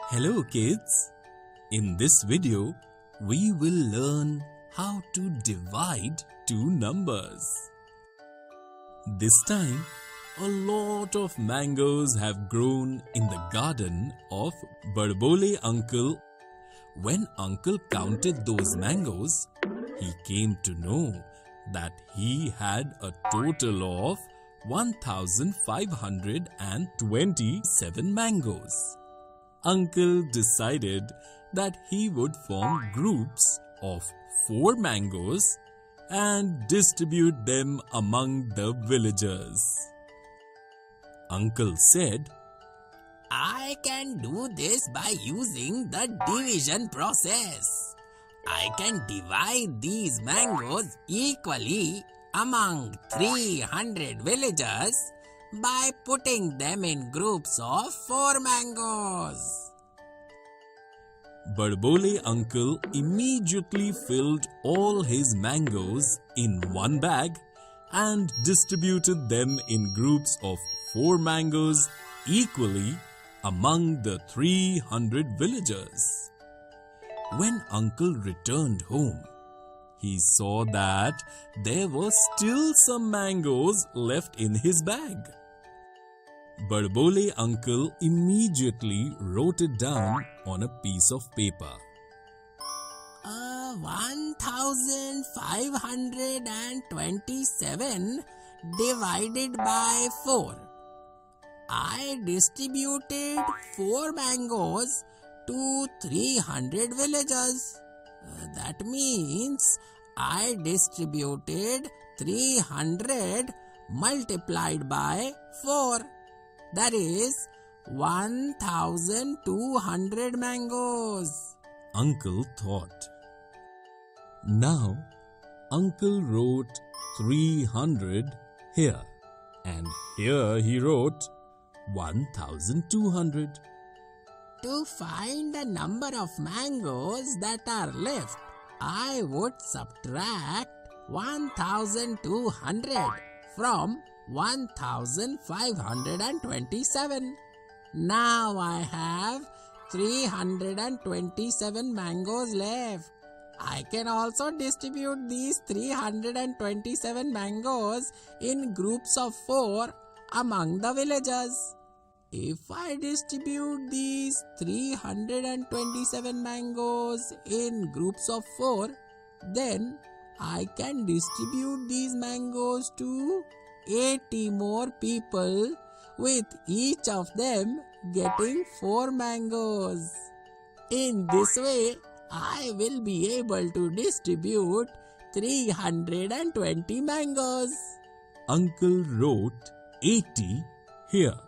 Hello kids! In this video, we will learn how to divide two numbers. This time, a lot of mangoes have grown in the garden of Barbole uncle. When uncle counted those mangoes, he came to know that he had a total of 1,527 mangoes. Uncle decided that he would form groups of 4 mangoes and distribute them among the villagers. Uncle said, I can do this by using the division process. I can divide these mangoes equally among 300 villagers by putting them in groups of 4 mangoes. Barbole uncle immediately filled all his mangoes in one bag and distributed them in groups of 4 mangoes equally among the 300 villagers. When uncle returned home, he saw that there were still some mangoes left in his bag. Barbole uncle immediately wrote it down on a piece of paper. 1,527 divided by 4. I distributed 4 mangoes to 300 villagers. That means I distributed 300 multiplied by 4. That is 1,200 mangoes. Uncle thought. Now, uncle wrote 300 here, and here he wrote 1,200. To find the number of mangoes that are left, I would subtract 1,200 from 1,527. Now I have 327 mangoes left. I can also distribute these 327 mangoes in groups of 4 among the villagers. If I distribute these 327 mangoes in groups of 4, then I can distribute these mangoes to 80 more people, with each of them getting 4 mangoes. In this way, I will be able to distribute 320 mangoes. Uncle wrote 80 here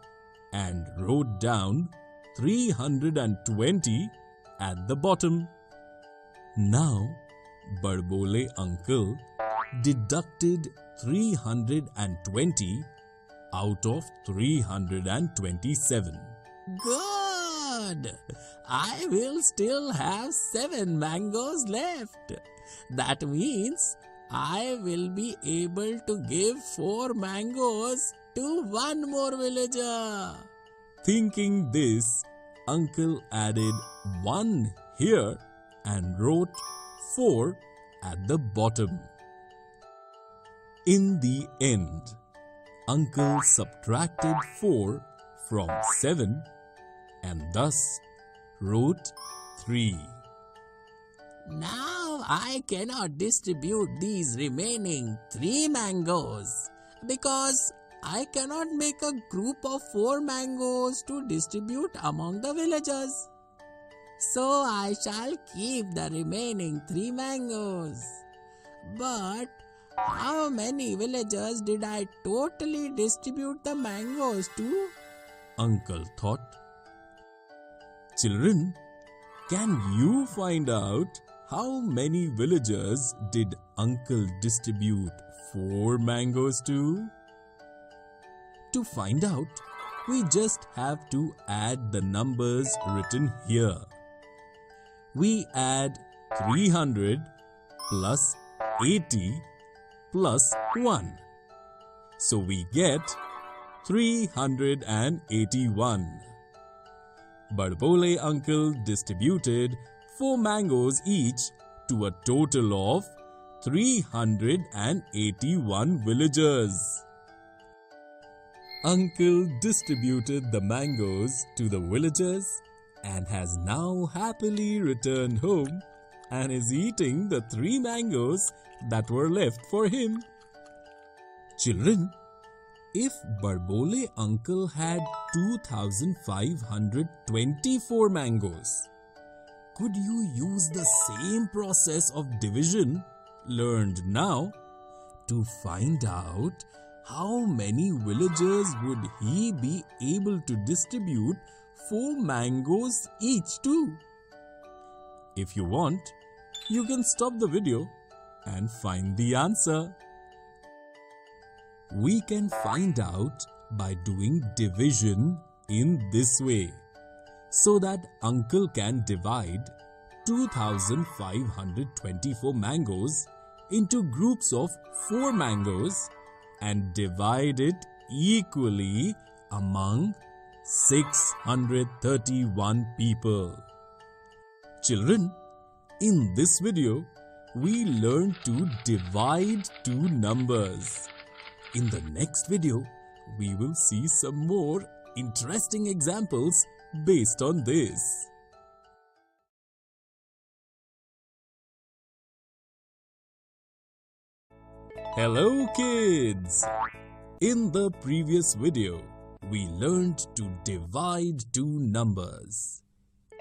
and wrote down 320 at the bottom. Now, Barbole uncle deducted 320 out of 327. Good! I will still have 7 mangoes left. That means I will be able to give 4 mangoes to 1 more villager. Thinking this, uncle added 1 here and wrote 4 at the bottom. In the end, uncle subtracted 4 from 7 and thus wrote 3. Now I cannot distribute these remaining 3 mangoes because I cannot make a group of 4 mangoes to distribute among the villagers. So I shall keep the remaining 3 mangoes. But how many villagers did I totally distribute the mangoes to? Uncle thought. Children, can you find out how many villagers did uncle distribute 4 mangoes to? To find out, we just have to add the numbers written here. We add 300 plus 80 plus 1. So we get 381. Barbole uncle distributed 4 mangoes each to a total of 381 villagers. Uncle distributed the mangoes to the villagers and has now happily returned home and is eating the 3 mangoes that were left for him. Children, if Barbole uncle had 2,524 mangoes, could you use the same process of division learned now to find out how many villagers would he be able to distribute 4 mangoes each to? If you want, you can stop the video and find the answer. We can find out by doing division in this way, so that uncle can divide 2,524 mangoes into groups of 4 mangoes and divide it equally among 631 people. Children, in this video, we learned to divide 2 numbers. In the next video, we will see some more interesting examples based on this. Hello kids! In the previous video, we learned to divide 2 numbers.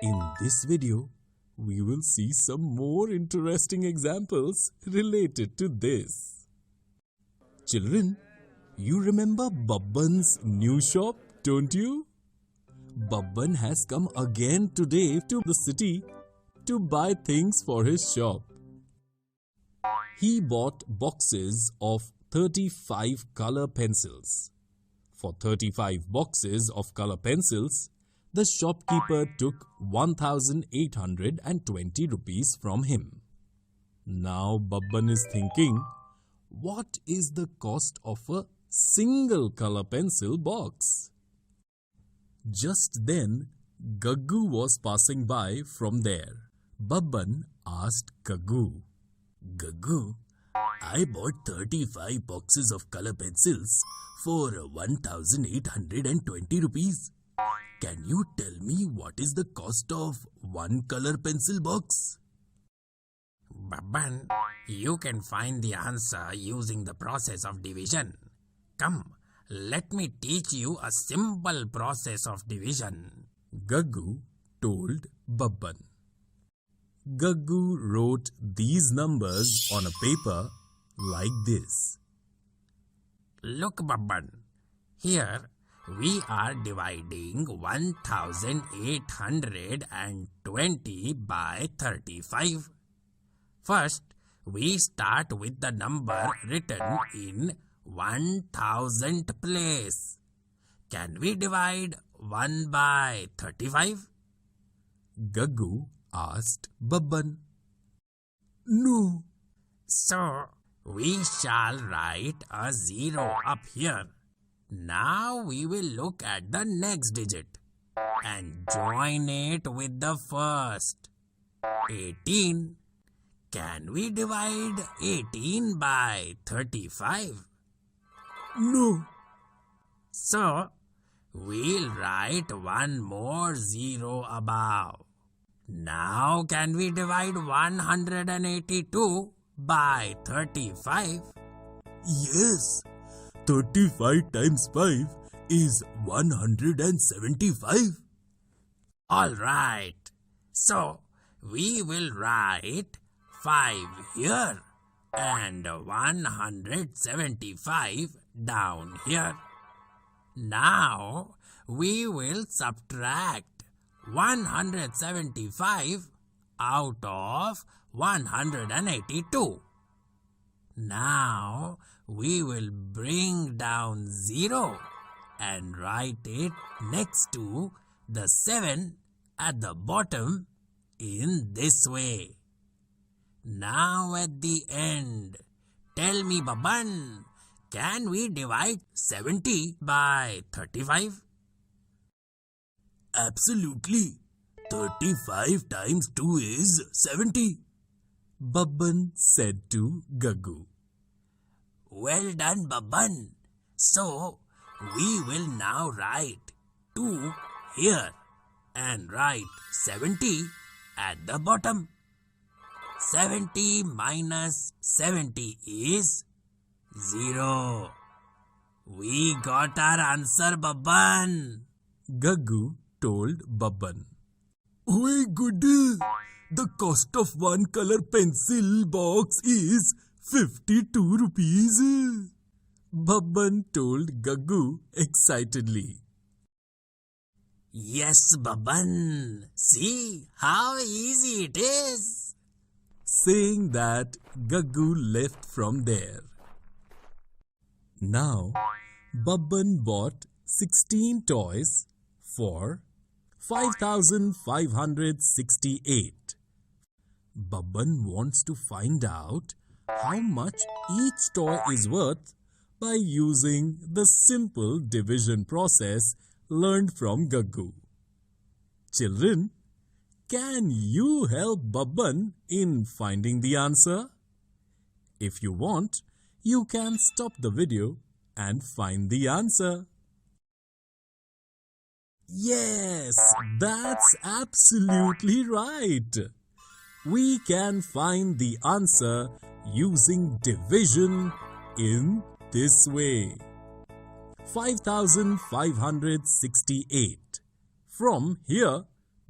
In this video, we will see some more interesting examples related to this. Children, you remember Babban's new shop, don't you? Babban has come again today to the city to buy things for his shop. He bought boxes of 35 color pencils. For 35 boxes of color pencils, the shopkeeper took 1,820 rupees from him. Now Babban is thinking, what is the cost of a single color pencil box? Just then, Gaggu was passing by from there. Babban asked Gaggu, "Gaggu, I bought 35 boxes of color pencils for 1,820 rupees. Can you tell me what is the cost of one color pencil box?" Babban, you can find the answer using the process of division. Come, let me teach you a simple process of division. Gaggu told Babban. Gaggu wrote these numbers on a paper like this. Look, Babban, here we are dividing 1,820 by 35. First, we start with the number written in 1,000th place. Can we divide 1 by 35? Gaggu asked Babban. No. So, we shall write a 0 up here. Now we will look at the next digit and join it with the first. 18. Can we divide 18 by 35? No. So, we'll write one more 0 above. Now can we divide 182 by 35? Yes. 35 times 5 is 175. Alright. So, we will write 5 here and 175 down here. Now, we will subtract 175 out of 182. Now, we will bring down 0 and write it next to the 7 at the bottom in this way. Now at the end, tell me, Babban, can we divide 70 by 35? Absolutely. 35 times 2 is 70. Babban said to Gaggu. Well done, Babban. So, we will now write 2 here and write 70 at the bottom. 70 minus 70 is 0. We got our answer, Babban. Gaggu told Babban. Oh goody! The cost of one color pencil box is 52 rupees. Babban told Gaggu excitedly. Yes, Babban. See how easy it is. Saying that, Gaggu left from there. Now, Babban bought 16 toys for 5,568. Babban wants to find out how much each toy is worth by using the simple division process learned from Gaggu. Children, can you help Babban in finding the answer? If you want, you can stop the video and find the answer. Yes, that's absolutely right. We can find the answer using division in this way. 5,568 from here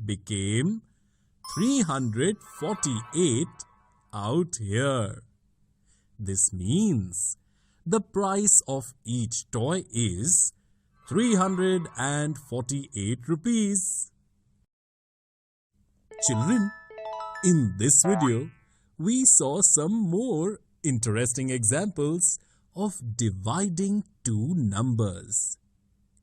became 348 out here. This means the price of each toy is 348 rupees. Children, in this video, we saw some more interesting examples of dividing two numbers.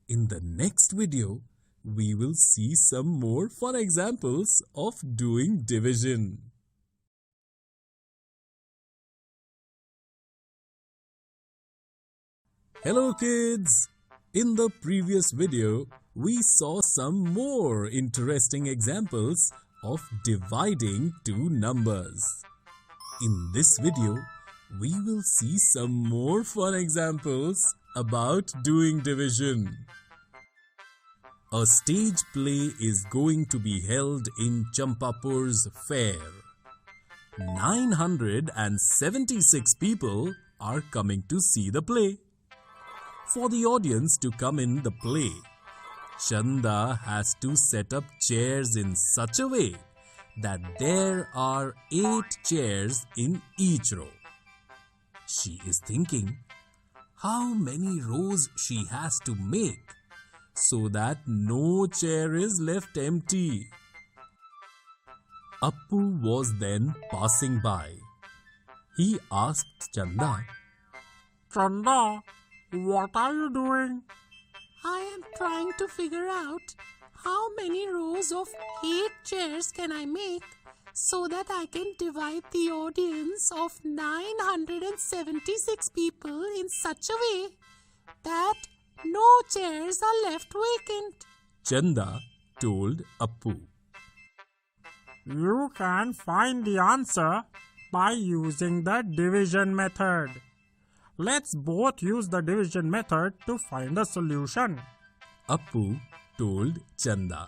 In the next video, we will see some more fun examples of doing division. Hello kids! In the previous video, we saw some more interesting examples of dividing two numbers. In this video, we will see some more fun examples about doing division. A stage play is going to be held in Champapur's fair. 976 people are coming to see the play. For the audience to come in the play, Chanda has to set up chairs in such a way that there are 8 chairs in each row. She is thinking how many rows she has to make so that no chair is left empty. Appu was then passing by. He asked Chanda, Chanda, what are you doing? I am trying to figure out how many rows of 8 chairs can I make so that I can divide the audience of 976 people in such a way that no chairs are left vacant. Chanda told Appu. You can find the answer by using the division method. Let's both use the division method to find a solution. Appu told Chanda.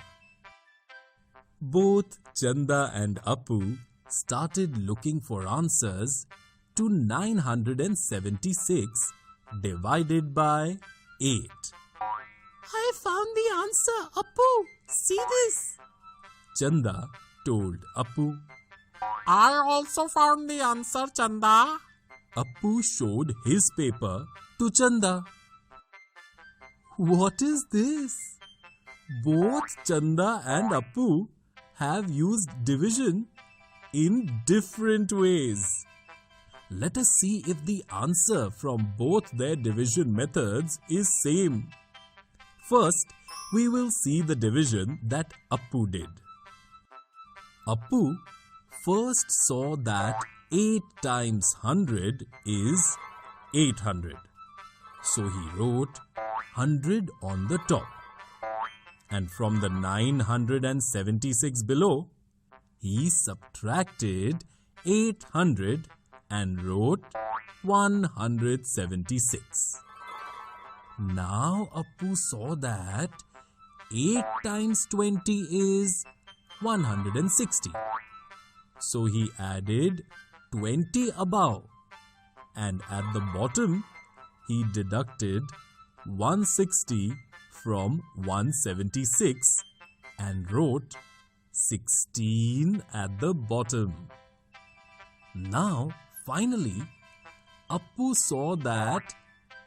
Both Chanda and Appu started looking for answers to 976 divided by 8. I found the answer, Appu. See this? Chanda told Appu. I also found the answer, Chanda. Appu showed his paper to Chanda. What is this? Both Chanda and Appu have used division in different ways. Let us see if the answer from both their division methods is same. First, we will see the division that Appu did. Appu first saw that 8 times 100 is 800. So he wrote 100 on the top. And from the 976 below, he subtracted 800 and wrote 176. Now Appu saw that 8 times 20 is 160. So he added 20 above, and at the bottom he deducted 160 from 176 and wrote 16 at the bottom. Now, finally, Appu saw that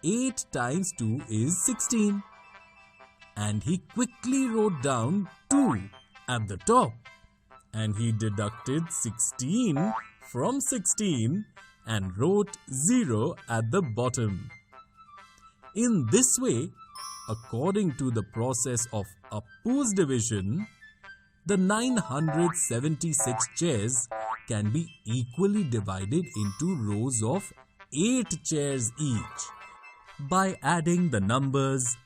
8 times 2 is 16, and he quickly wrote down 2 at the top, and he deducted 16 from 16 and wrote 0 at the bottom. In this way, according to the process of Appu's division, the 976 chairs can be equally divided into rows of 8 chairs each by adding the numbers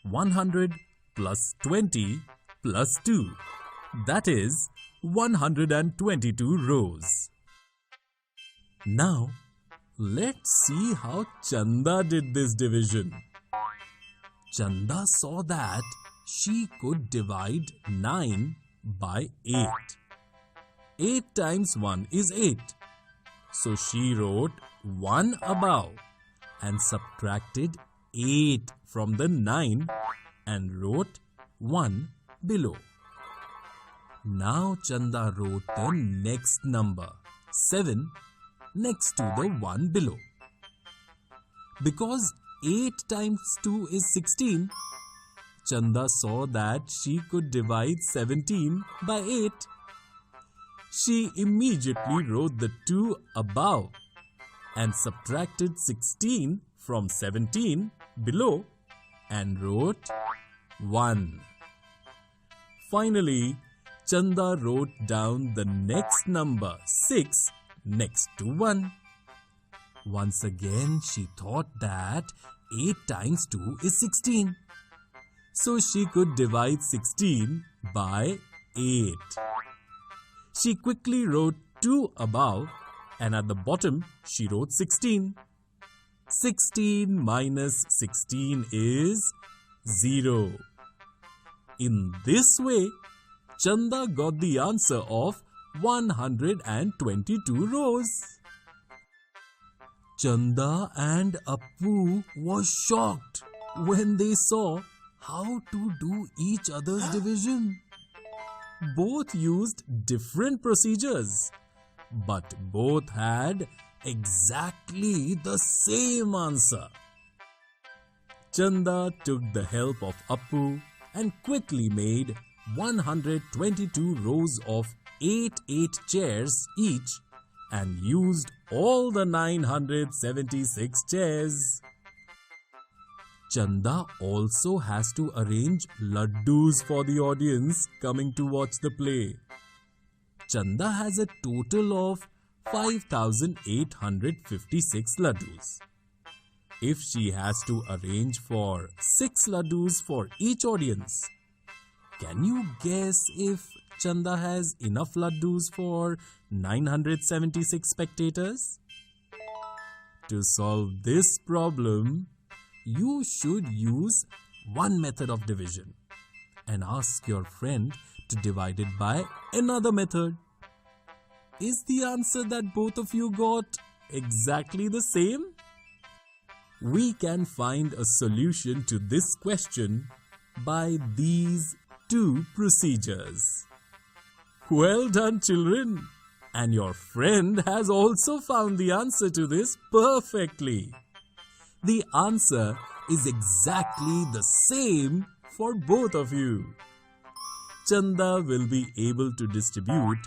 100 plus 20 plus 2. That is 122 rows. Now, let's see how Chanda did this division. Chanda saw that she could divide 9 by 8. 8 times 1 is 8. So she wrote 1 above and subtracted 8 from the 9 and wrote 1 below. Now Chanda wrote the next number, 7, next to the 1 below. Because 8 times 2 is 16, Chanda saw that she could divide 17 by 8. She immediately wrote the 2 above and subtracted 16 from 17 below and wrote 1. Finally, Chanda wrote down the next number, 6, next to 1. Once again, she thought that 8 times 2 is 16. So she could divide 16 by 8. She quickly wrote 2 above, and at the bottom she wrote 16. 16 minus 16 is 0. In this way, Chanda got the answer of 122 rows. Chanda and Appu were shocked when they saw how to do each other's division. Both used different procedures, but both had exactly the same answer. Chanda took the help of Appu and quickly made 122 rows of 8 chairs each and used all the 976 chairs. Chanda also has to arrange laddus for the audience coming to watch the play. Chanda has a total of 5,856 laddus. If she has to arrange for 6 laddus for each audience, can you guess if Chanda has enough laddus for 976 spectators? To solve this problem, you should use one method of division and ask your friend to divide it by another method. Is the answer that both of you got exactly the same? We can find a solution to this question by these 2 procedures. Well done, children! And your friend has also found the answer to this perfectly. The answer is exactly the same for both of you. Chanda will be able to distribute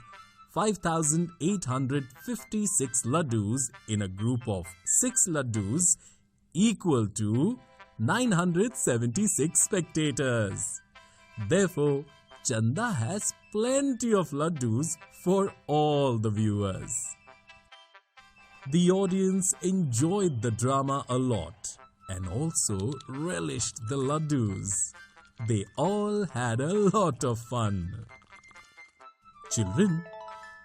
5,856 laddus in a group of 6 laddus equal to 976 spectators. Therefore, Chanda has plenty of laddus for all the viewers. The audience enjoyed the drama a lot and also relished the laddus. They all had a lot of fun. Children,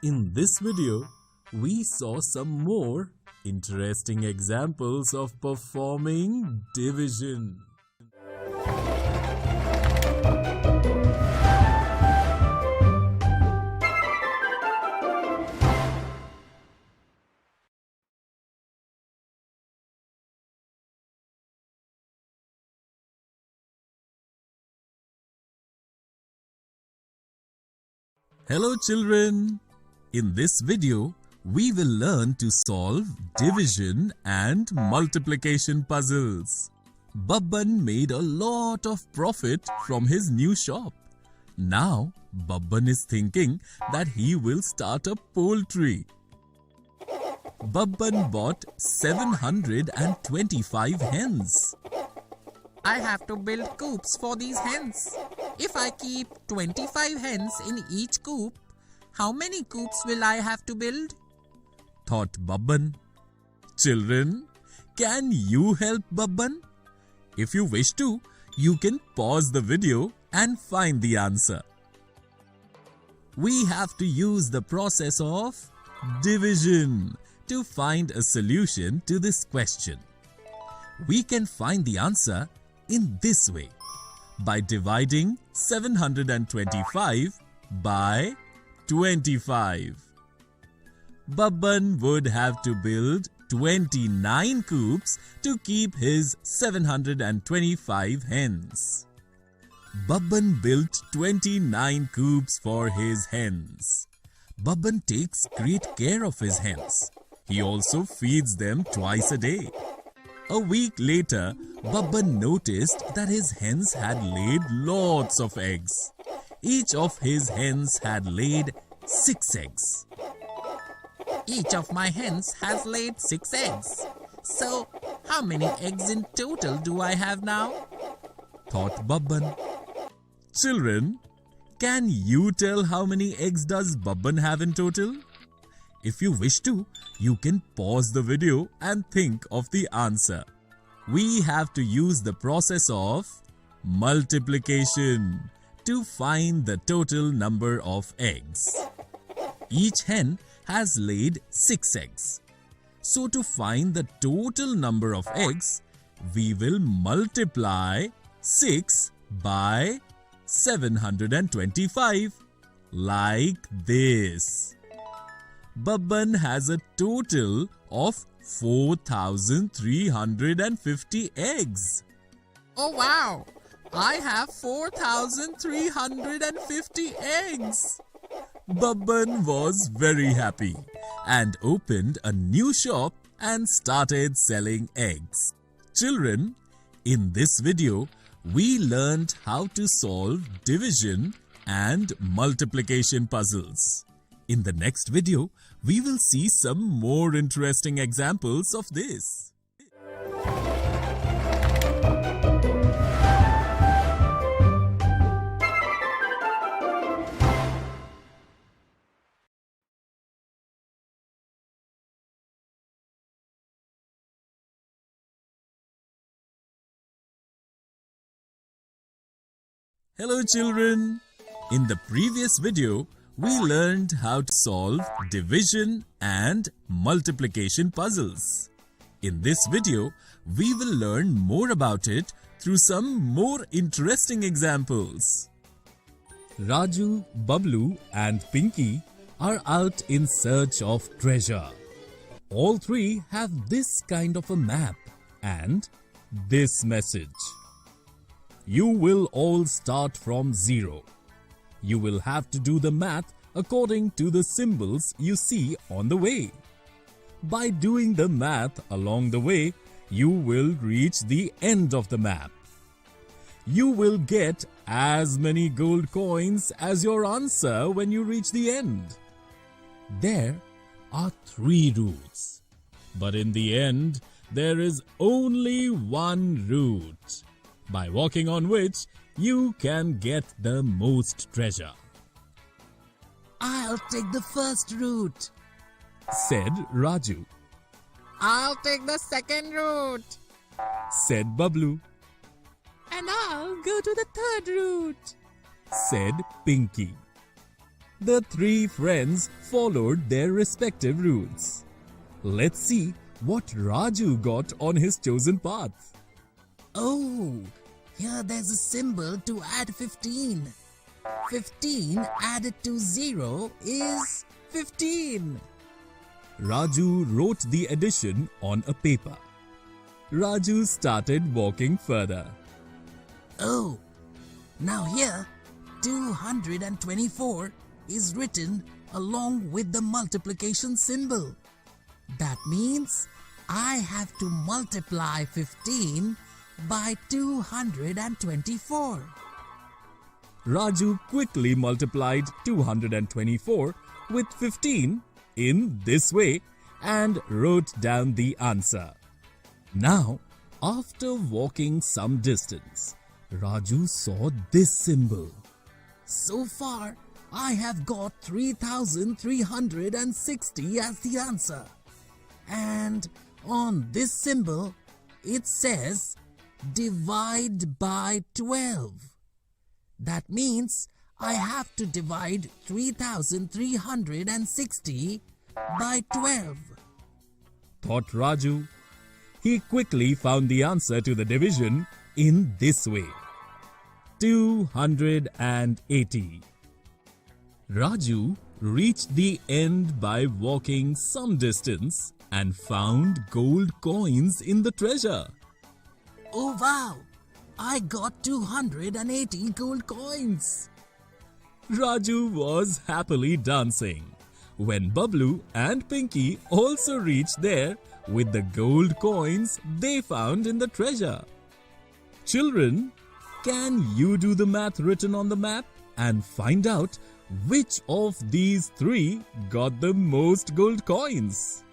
in this video, we saw some more interesting examples of performing division. Hello children! In this video, we will learn to solve division and multiplication puzzles. Babban made a lot of profit from his new shop. Now, Babban is thinking that he will start a poultry. Babban bought 725 hens. I have to build coops for these hens. If I keep 25 hens in each coop, how many coops will I have to build? Thought Babban. Children, can you help Babban? If you wish to, you can pause the video and find the answer. We have to use the process of division to find a solution to this question. We can find the answer in this way, by dividing 725 by 25. Babban would have to build 29 coops to keep his 725 hens. Babban built 29 coops for his hens. Babban takes great care of his hens. He also feeds them twice a day. A week later, Babban noticed that his hens had laid lots of eggs. Each of his hens had laid 6 eggs. Each of my hens has laid 6 eggs. So, how many eggs in total do I have now? Thought Babban. Children, can you tell how many eggs does Babban have in total? If you wish to, you can pause the video and think of the answer. We have to use the process of multiplication to find the total number of eggs. Each hen has laid 6 eggs. So to find the total number of eggs, we will multiply 6 by 725 like this. Babban has a total of 4,350 eggs. Oh wow! I have 4,350 eggs! Babban was very happy and opened a new shop and started selling eggs. Children, in this video, we learned how to solve division and multiplication puzzles. In the next video, we will see some more interesting examples of this. Hello children! In the previous video, we learned how to solve division and multiplication puzzles. In this video, we will learn more about it through some more interesting examples. Raju, Bablu and Pinky are out in search of treasure. All three have this kind of a map and this message. You will all start from 0. You will have to do the math according to the symbols you see on the way. By doing the math along the way, you will reach the end of the map. You will get as many gold coins as your answer when you reach the end. There are 3 routes, but in the end, there is only one route, by walking on which you can get the most treasure. I'll take the first route, said Raju. I'll take the second route, said Bablu. And I'll go to the third route, said Pinky. The three friends followed their respective routes. Let's see what Raju got on his chosen path. Oh, here there's a symbol to add 15. 15 added to 0 is 15. Raju wrote the addition on a paper. Raju started walking further. Oh, now here 224 is written along with the multiplication symbol. That means I have to multiply 15 by 224. Raju quickly multiplied 224 with 15 in this way and wrote down the answer. Now, after walking some distance, Raju saw this symbol. So far, I have got 3,360 as the answer. And on this symbol, it says divide by 12. That means I have to divide 3,360 by 12. Thought Raju. He quickly found the answer to the division in this way. 280. Raju reached the end by walking some distance and found gold coins in the treasure. Oh wow! I got 280 gold coins. Raju was happily dancing when Bablu and Pinky also reached there with the gold coins they found in the treasure. Children, can you do the math written on the map and find out which of these three got the most gold coins?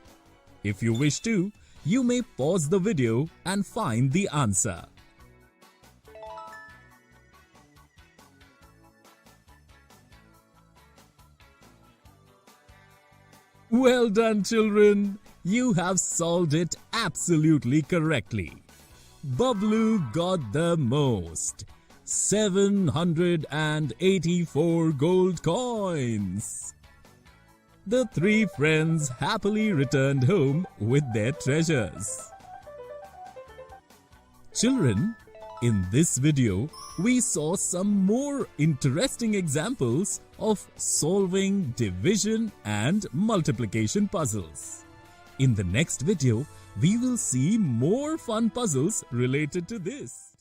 If you wish to, you may pause the video and find the answer. Well done, children. You have solved it absolutely correctly. Bablu got the most, 784 gold coins. The three friends happily returned home with their treasures. Children, in this video, we saw some more interesting examples of solving division and multiplication puzzles. In the next video, we will see more fun puzzles related to this.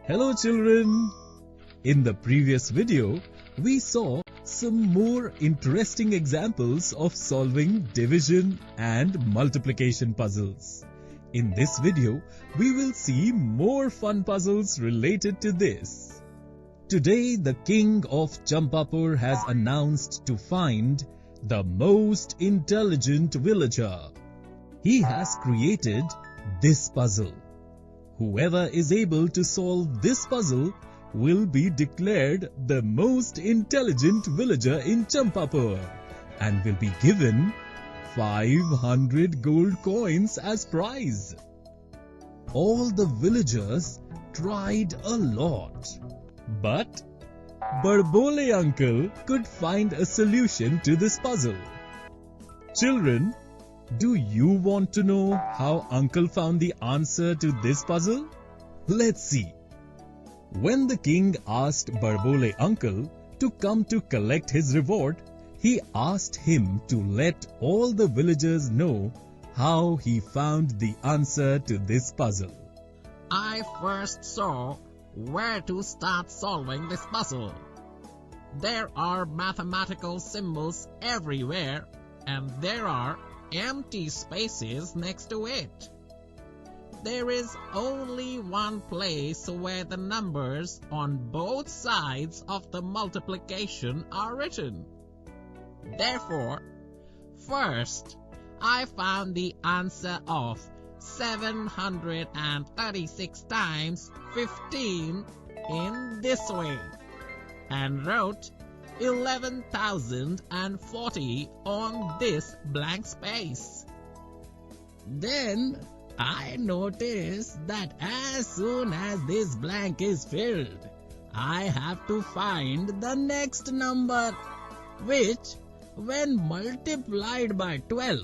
Hello children! In the previous video, we saw some more interesting examples of solving division and multiplication puzzles. In this video, we will see more fun puzzles related to this. Today, the king of Champapur has announced to find the most intelligent villager. He has created this puzzle. Whoever is able to solve this puzzle will be declared the most intelligent villager in Champapur and will be given 500 gold coins as prize. All the villagers tried a lot, but Barbole uncle could find a solution to this puzzle. Children, do you want to know how uncle found the answer to this puzzle? Let's see. When the king asked Barbole uncle to come to collect his reward, he asked him to let all the villagers know how he found the answer to this puzzle. I first saw where to start solving this puzzle. There are mathematical symbols everywhere and there are empty spaces next to it. There is only one place where the numbers on both sides of the multiplication are written. Therefore, first, I found the answer of 736 times 15 in this way and wrote 11,040 on this blank space. Then I notice that as soon as this blank is filled, I have to find the next number, which, when multiplied by 12,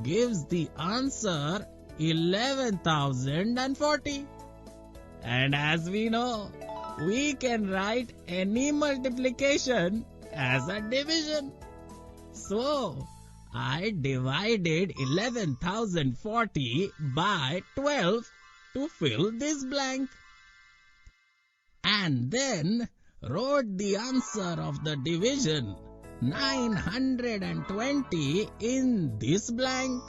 gives the answer 11,040. And as we know, we can write any multiplication as a division. So, I divided 11,040 by 12 to fill this blank. And then wrote the answer of the division 920 in this blank.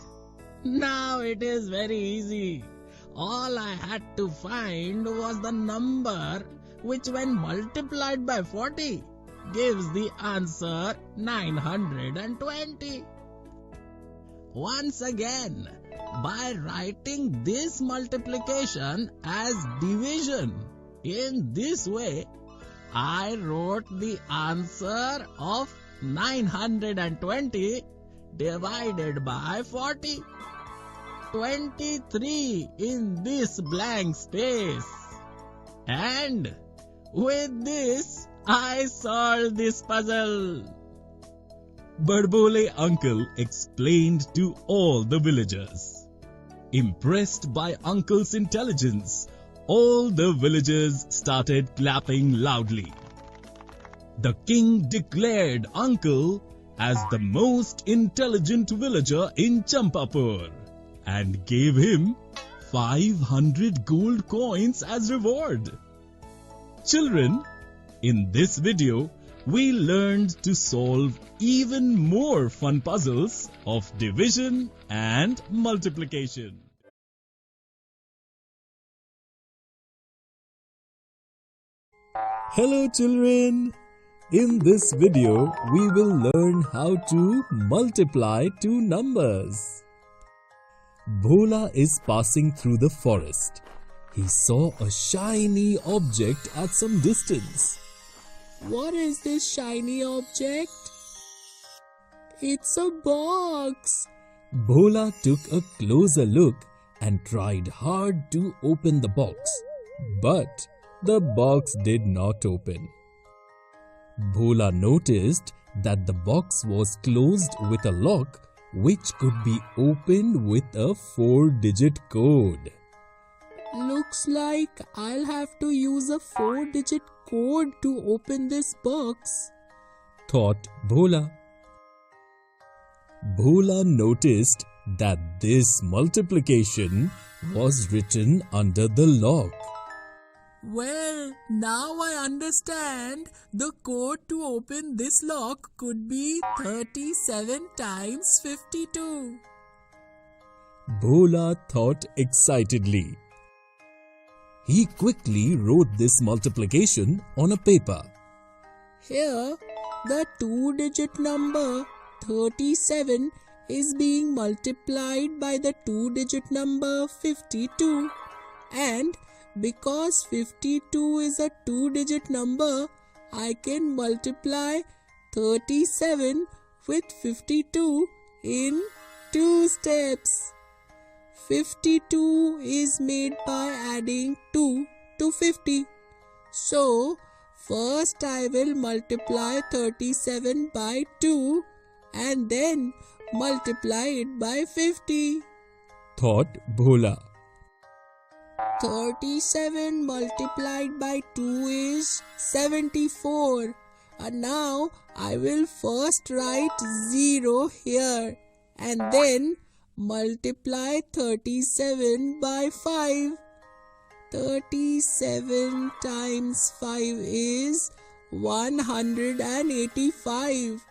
Now it is very easy. All I had to find was the number which, when multiplied by 40, gives the answer 920. Once again, by writing this multiplication as division in this way, I wrote the answer of 920 divided by 40. 23 in this blank space. And with this, I solved this puzzle. Badbole uncle explained to all the villagers. Impressed by uncle's intelligence, all the villagers started clapping loudly. The king declared uncle as the most intelligent villager in Champapur and gave him 500 gold coins as reward. Children, in this video, we learned to solve even more fun puzzles of division and multiplication. Hello children! In this video, we will learn how to multiply two numbers. Bhola is passing through the forest. He saw a shiny object at some distance. What is this shiny object? It's a box. Bhola took a closer look and tried hard to open the box, but the box did not open. Bhola noticed that the box was closed with a lock which could be opened with a 4-digit code. Looks like I'll have to use a 4-digit code to open this box, thought Bhola. Bhola noticed that this multiplication was written under the lock. Well, now I understand the code to open this lock could be 37 times 52. Bhola thought excitedly. He quickly wrote this multiplication on a paper. Here, the 2-digit number 37 is being multiplied by the 2-digit number 52, and because 52 is a 2-digit number, I can multiply 37 with 52 in 2 steps. 52 is made by adding 2 to 50. So, first I will multiply 37 by 2 and then multiply it by 50, thought Bhola. 37 multiplied by 2 is 74. And now I will first write 0 here and then multiply 37 by 5. 37 times 5 is 185.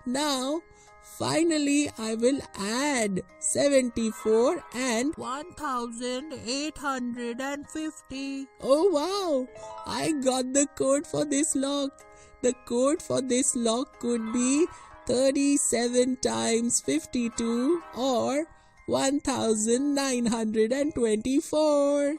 Now finally, I will add 74 and 1,850. Oh wow! I got the code for this lock. The code for this lock could be 37 times 52 or 1,924.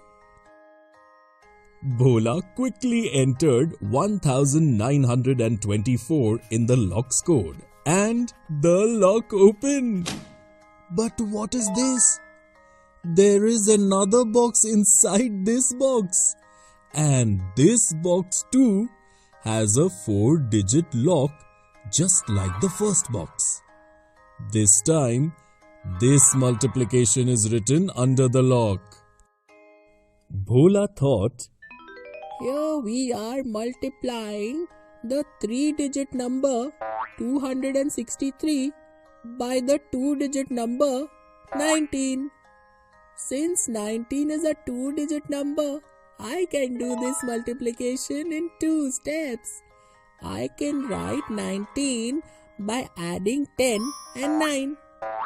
Bhola quickly entered 1,924 in the lock's code. And the lock opened. But what is this? there is another box inside this box. And this box too has a 4-digit lock just like the first box. This time, this multiplication is written under the lock. Bhola thought, Here we are multiplying the 3-digit number 263 by the 2-digit number 19. Since 19 is a 2-digit number, I can do this multiplication in 2 steps. I can write 19 by adding 10 and 9.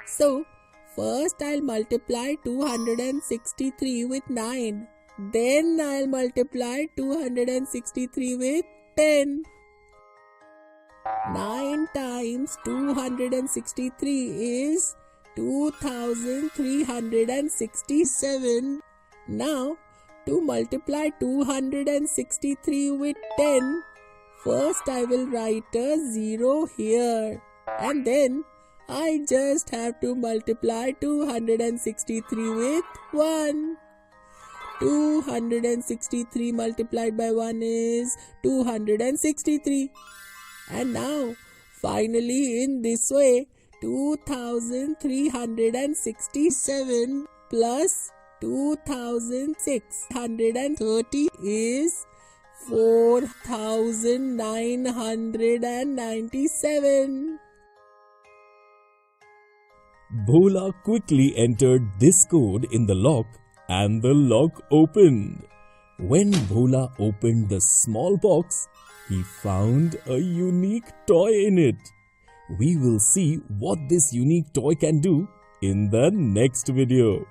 So, first I'll multiply 263 with 9. Then I'll multiply 263 with 10. 9 times 263 is 2367. Now, to multiply 263 with 10, first I will write a 0 here. And then I just have to multiply 263 with 1. 263 multiplied by 1 is 263. And now, finally in this way, 2367 plus 2630 is 4997. Bhola quickly entered this code in the lock and the lock opened. When Bhola opened the small box, he found a unique toy in it. We will see what this unique toy can do in the next video.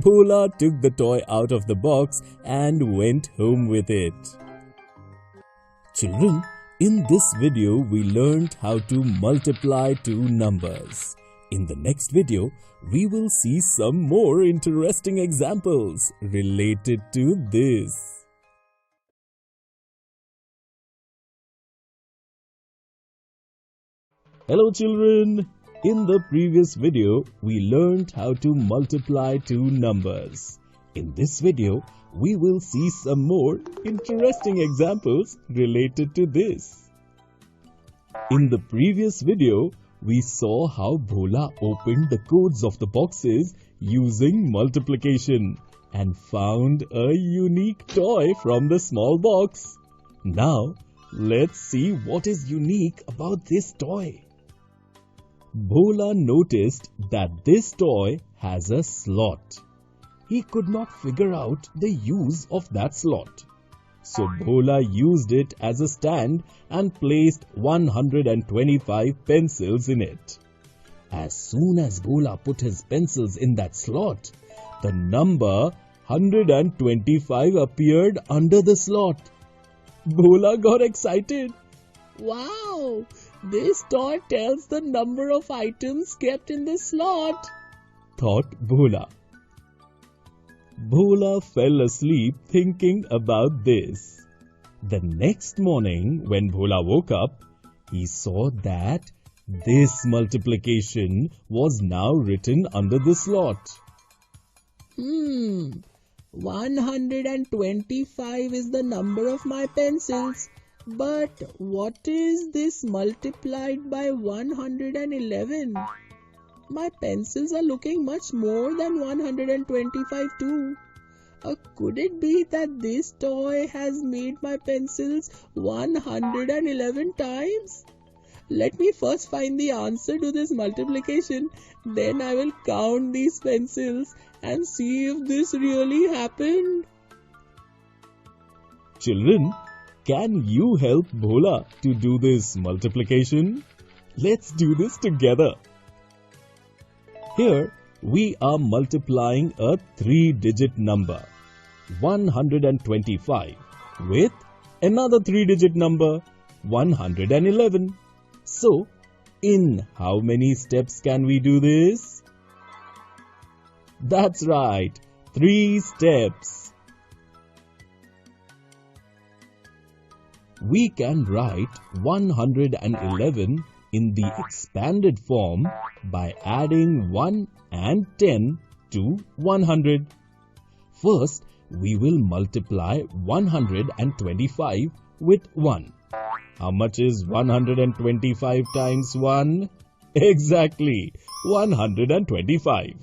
Bhola took the toy out of the box and went home with it. Children, in this video we learned how to multiply two numbers. In the next video, we will see some more interesting examples related to this. Hello children! In the previous video, we learned how to multiply two numbers. In this video, we will see some more interesting examples related to this. In the previous video, we saw how Bhola opened the codes of the boxes using multiplication and found a unique toy from the small box. Now, let's see what is unique about this toy. Bhola noticed that this toy has a slot. He could not figure out the use of that slot. So Bhola used it as a stand and placed 125 pencils in it. As soon as Bhola put his pencils in that slot, the number 125 appeared under the slot. Bhola got excited. Wow! This toy tells the number of items kept in the slot, thought Bhola. Bhola fell asleep thinking about this. The next morning, when Bhola woke up, he saw that this multiplication was now written under the slot. 125 is the number of my pencils. But what is this multiplied by 111? My pencils are looking much more than 125 too. Could it be that this toy has made my pencils 111 times? Let me first find the answer to this multiplication. Then I will count these pencils and see if this really happened. Children, can you help Bhola to do this multiplication? Let's do this together. Here, we are multiplying a 3-digit number, 125, with another 3-digit number, 111. So, in how many steps can we do this? That's right, 3 steps. We can write 111 in the expanded form by adding 1 and 10 to 100. First, we will multiply 125 with 1. How much is 125 times 1? Exactly, 125.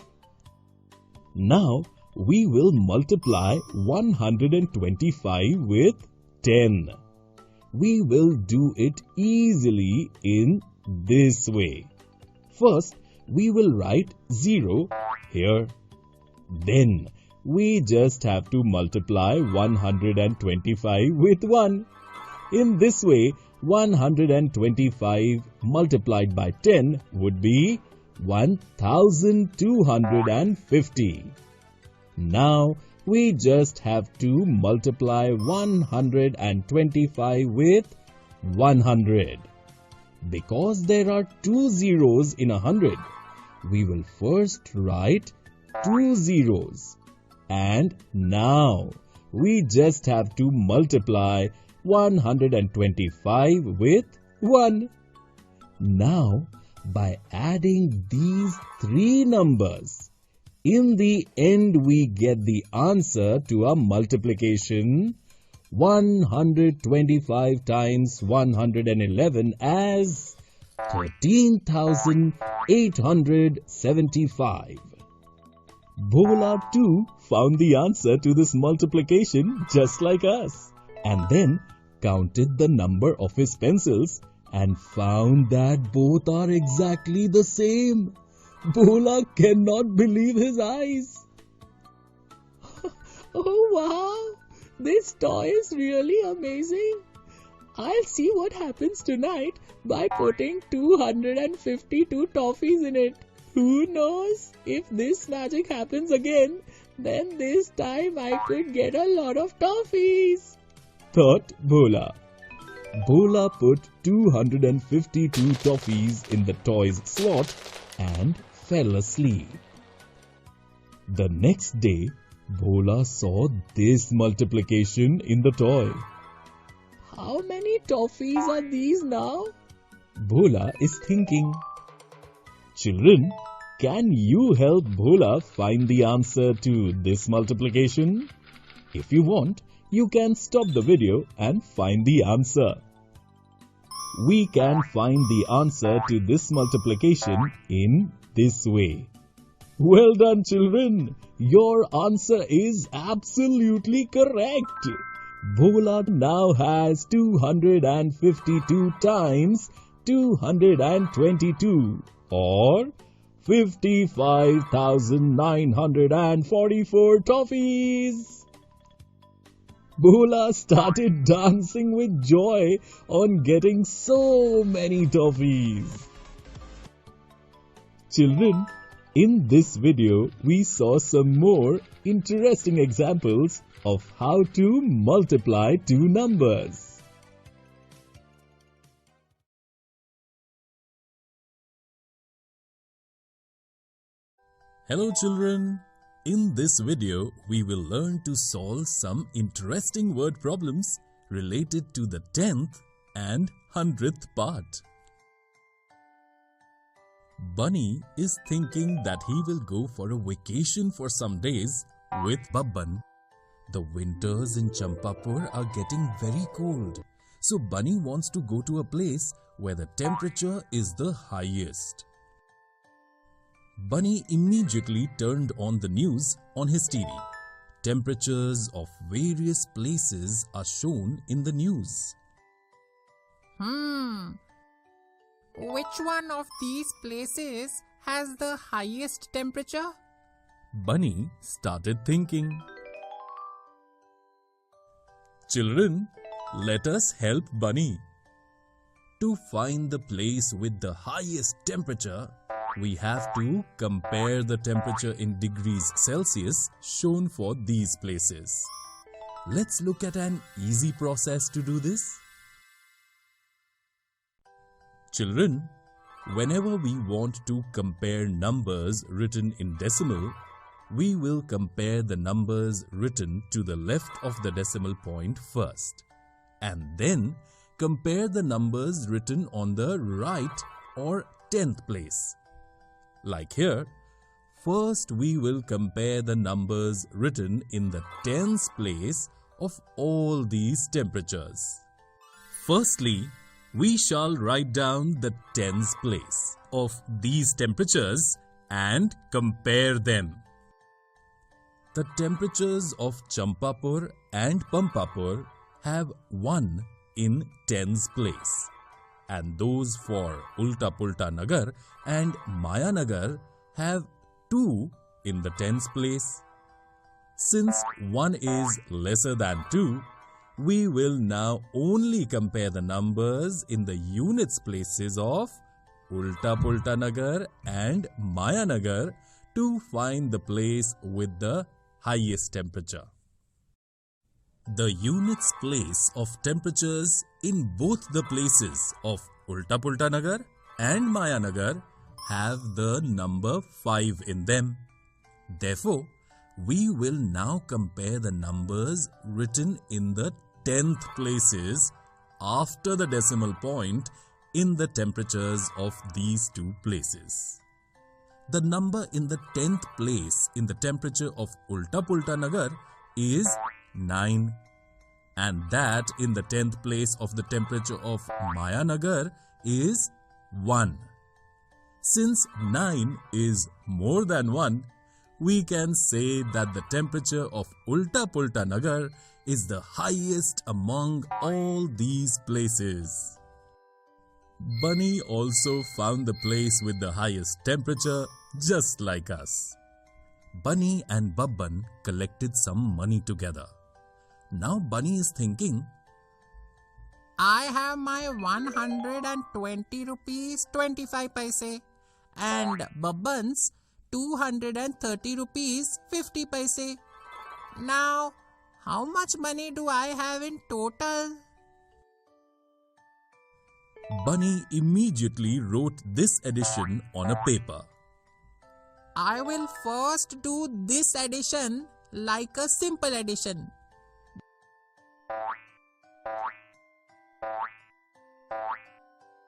Now, we will multiply 125 with 10. We will do it easily in this way. First, we will write 0 here. Then, we just have to multiply 125 with 1. In this way, 125 multiplied by 10 would be 1250. Now, we just have to multiply 125 with 100. Because there are 2 zeros in 100, we will first write 2 zeros. And now, we just have to multiply 125 with 1. Now, by adding these 3 numbers, in the end we get the answer to our multiplication 125 times 111 as 13,875. Bhola too found the answer to this multiplication just like us, and then counted the number of his pencils and found that both are exactly the same. Bhola cannot believe his eyes. Oh wow! This toy is really amazing. I'll see what happens tonight by putting 252 toffees in it. Who knows? If this magic happens again, then this time I could get a lot of toffees, thought Bhola. Bhola put 252 toffees in the toy's slot and fell asleep. The next day, Bhola saw this multiplication in the toy. How many toffees are these now? Bhola is thinking. Children, can you help Bhola find the answer to this multiplication? If you want, you can stop the video and find the answer. We can find the answer to this multiplication in this way. Well done, children! Your answer is absolutely correct. Bhola now has 252 times 222 or 55,944 toffees. Bhola started dancing with joy on getting so many toffees. Children, in this video, we saw some more interesting examples of how to multiply two numbers. Hello children, in this video we will learn to solve some interesting word problems related to the 10th and 100th part. Bunny is thinking that he will go for a vacation for some days with Babban. The winters in Champapur are getting very cold, so Bunny wants to go to a place where the temperature is the highest. Bunny immediately turned on the news on his TV. Temperatures of various places are shown in the news. Which one of these places has the highest temperature? Bunny started thinking. Children, let us help Bunny. To find the place with the highest temperature, we have to compare the temperature in degrees Celsius shown for these places. Let's look at an easy process to do this. Children, whenever we want to compare numbers written in decimal, we will compare the numbers written to the left of the decimal point first, and then compare the numbers written on the right or 10th place. Like here, First, we will compare the numbers written in the tens place of all these temperatures. Firstly, we shall write down the tens place of these temperatures and compare them. The temperatures of Champapur and Pampapur have 1 in tens place, and those for Ulta Pulta Nagar and Maya Nagar have 2 in the tens place. Since 1 is lesser than 2, we will now only compare the numbers in the units places of Ulta Pulta Nagar and Maya Nagar to find the place with the highest temperature. The units place of temperatures in both the places of Ulta Pulta Nagar and Maya Nagar have the number 5 in them. Therefore, we will now compare the numbers written in the 10th places after the decimal point in the temperatures of these two places. The number in the 10th place in the temperature of Ulta Pulta Nagar is 9, and that in the 10th place of the temperature of Maya Nagar is 1. Since 9 is more than 1, we can say that the temperature of Ulta Pulta Nagar is the highest among all these places. Bunny also found the place with the highest temperature, just like us. Bunny and Babban collected some money together. Now Bunny is thinking, I have my 120 rupees 25 paise and Babban's 230 rupees 50 paise. Now, how much money do I have in total? Bunny immediately wrote this addition on a paper. I will first do this addition like a simple addition.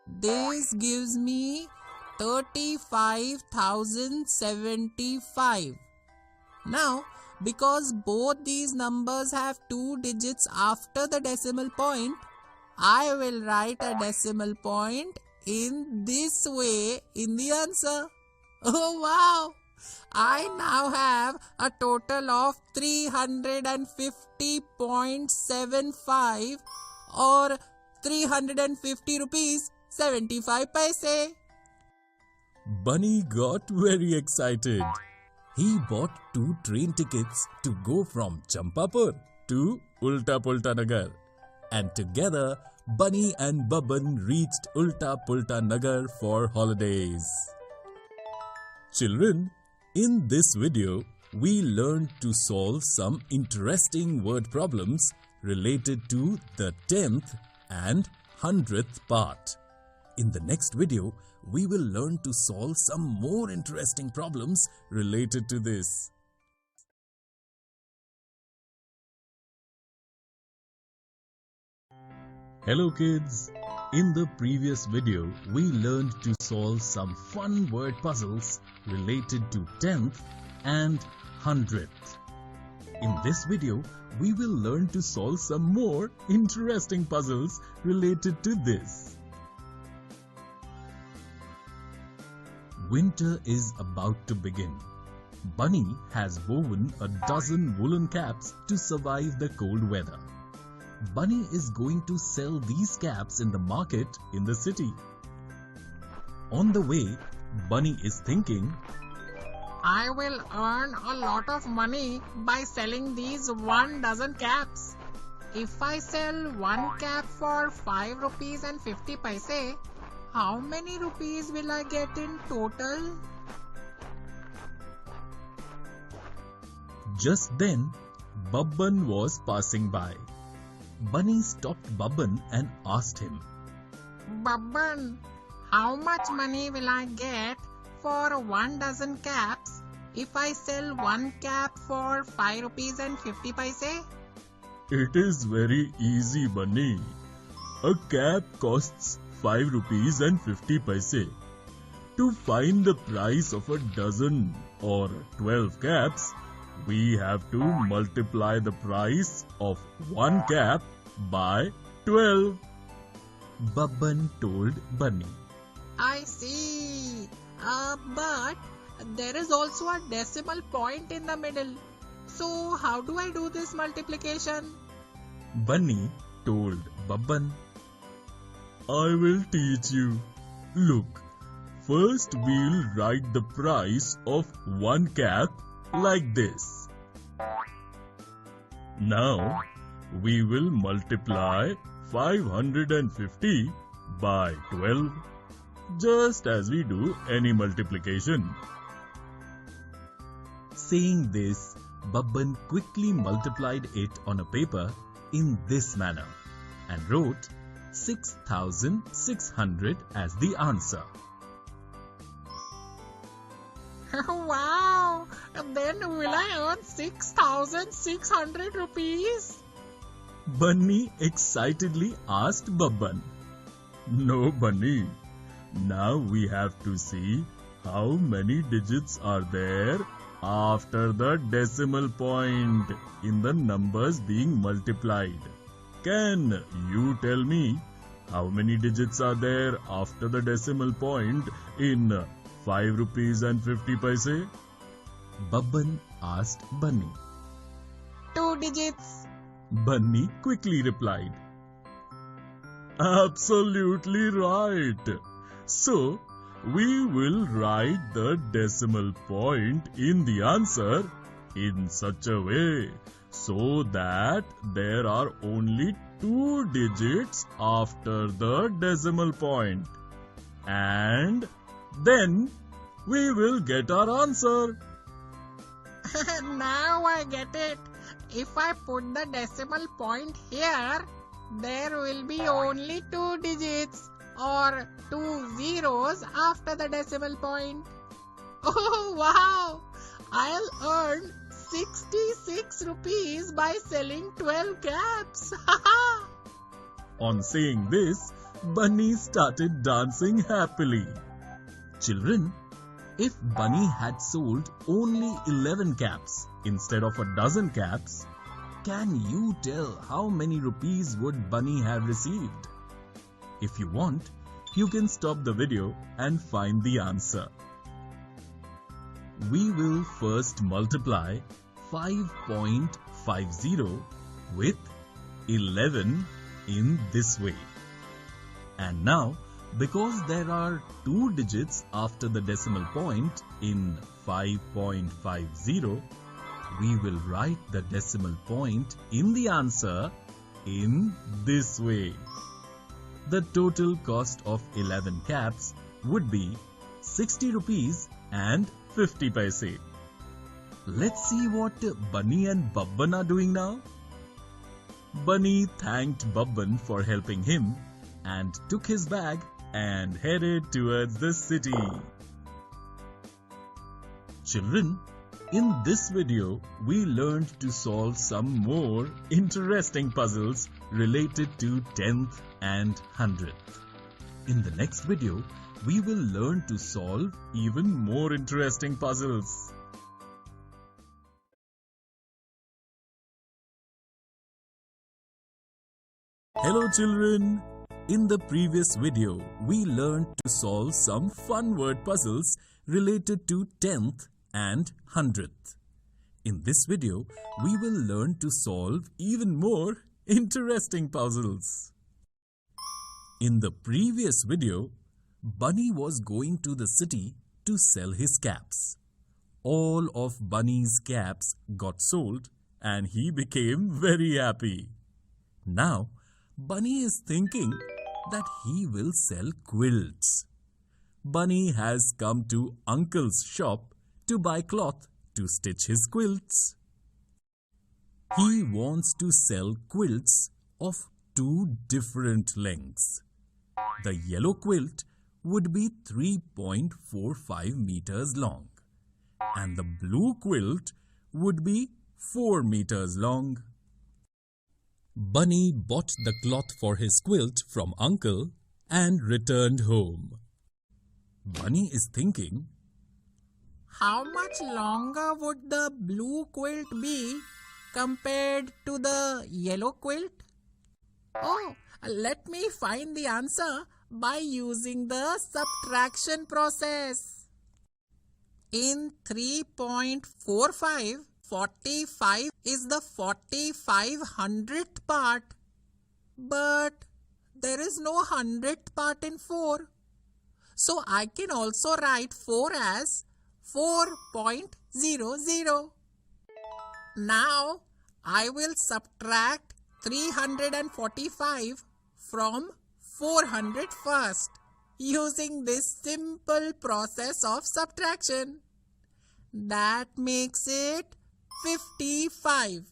This gives me 35,075. Now, because both these numbers have 2 digits after the decimal point, I will write a decimal point in this way in the answer. Oh wow! I now have a total of 350.75 or 350 rupees 75 paise. Bunny got very excited. He bought 2 train tickets to go from Champapur to Ulta Pulta Nagar. And together, Bunny and Babban reached Ulta Pulta Nagar for holidays. Children, in this video, we learned to solve some interesting word problems related to the 10th and 100th part. In the next video, we will learn to solve some more interesting problems related to this. Hello kids! In the previous video, we learned to solve some fun word puzzles related to 10th and 100th. In this video, we will learn to solve some more interesting puzzles related to this. Winter is about to begin. Bunny has woven a dozen woolen caps to survive the cold weather. Bunny is going to sell these caps in the market in the city. On the way, Bunny is thinking, I will earn a lot of money by selling these 1 dozen caps. If I sell 1 cap for 5 rupees and 50 paise, how many rupees will I get in total? Just then, Babban was passing by. Bunny stopped Babban and asked him, Babban, how much money will I get for 1 dozen caps if I sell 1 cap for 5 rupees and 50 paise? It is very easy, Bunny. A cap costs 5 rupees and 50 paise. To find the price of a dozen or 12 caps, we have to multiply the price of one cap by 12. Babban told Bunny. I see. But there is also a decimal point in the middle. So how do I do this multiplication? Bunny told Babban. I will teach you. Look, first we'll write the price of one cap like this. Now we will multiply 550 by 12, just as we do any multiplication. Saying this, Babban quickly multiplied it on a paper in this manner and wrote 6,600 as the answer. Wow! Then will I earn 6,600 rupees? Bunny excitedly asked Babban. No, Bunny. Now we have to see how many digits are there after the decimal point in the numbers being multiplied. Can you tell me how many digits are there after the decimal point in 5 rupees and 50 paise? Babban asked Bunny. 2 digits. Bunny quickly replied. Absolutely right. So, we will write the decimal point in the answer in such a way so that there are only 2 digits after the decimal point. And then we will get our answer. Now I get it. If I put the decimal point here, there will be only 2 digits or 2 zeros after the decimal point. Oh wow! I'll earn 66 rupees by selling 12 caps. On saying this, Bunny started dancing happily. Children, if Bunny had sold only 11 caps instead of a dozen caps, can you tell how many rupees would Bunny have received? If you want, you can stop the video and find the answer. We will first multiply 5.50 with 11 in this way. And now, because there are 2 digits after the decimal point in 5.50, we will write the decimal point in the answer in this way. The total cost of 11 caps would be 60 rupees and 50 paise. Let's see what Bunny and Babban are doing now. Bunny thanked Babban for helping him and took his bag and headed towards the city. Children, in this video, we learned to solve some more interesting puzzles related to 10th and 100th. In the next video, we will learn to solve even more interesting puzzles. Hello children! In the previous video, we learned to solve some fun word puzzles related to 10th and 100th. In this video, we will learn to solve even more interesting puzzles. In the previous video, Bunny was going to the city to sell his caps. All of Bunny's caps got sold and he became very happy. Now, Bunny is thinking that he will sell quilts. Bunny has come to Uncle's shop to buy cloth to stitch his quilts. He wants to sell quilts of 2 different lengths. The yellow quilt would be 3.45 meters long and the blue quilt would be 4 meters long. Bunny bought the cloth for his quilt from Uncle and returned home. Bunny is thinking, How much longer would the blue quilt be compared to the yellow quilt? Oh, let me find the answer by using the subtraction process. In 3.45, 45 is the 4500th part. But there is no 100th part in 4. So I can also write 4 as 4.00. Now I will subtract 345 from 400 first using this simple process of subtraction. That makes it 55.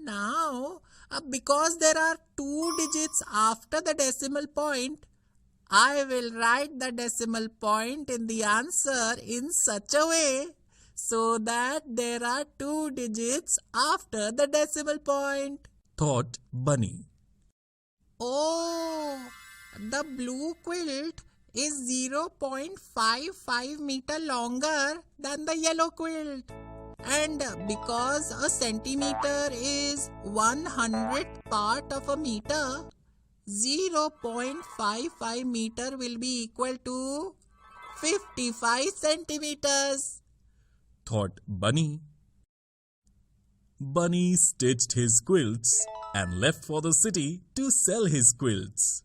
Now, because there are 2 digits after the decimal point, I will write the decimal point in the answer in such a way so that there are 2 digits after the decimal point, thought Bunny. Oh, the blue quilt is 0.55 meter longer than the yellow quilt. And because a centimeter is 100th part of a meter, 0.55 meter will be equal to 55 centimeters, thought Bunny. Bunny stitched his quilts and left for the city to sell his quilts.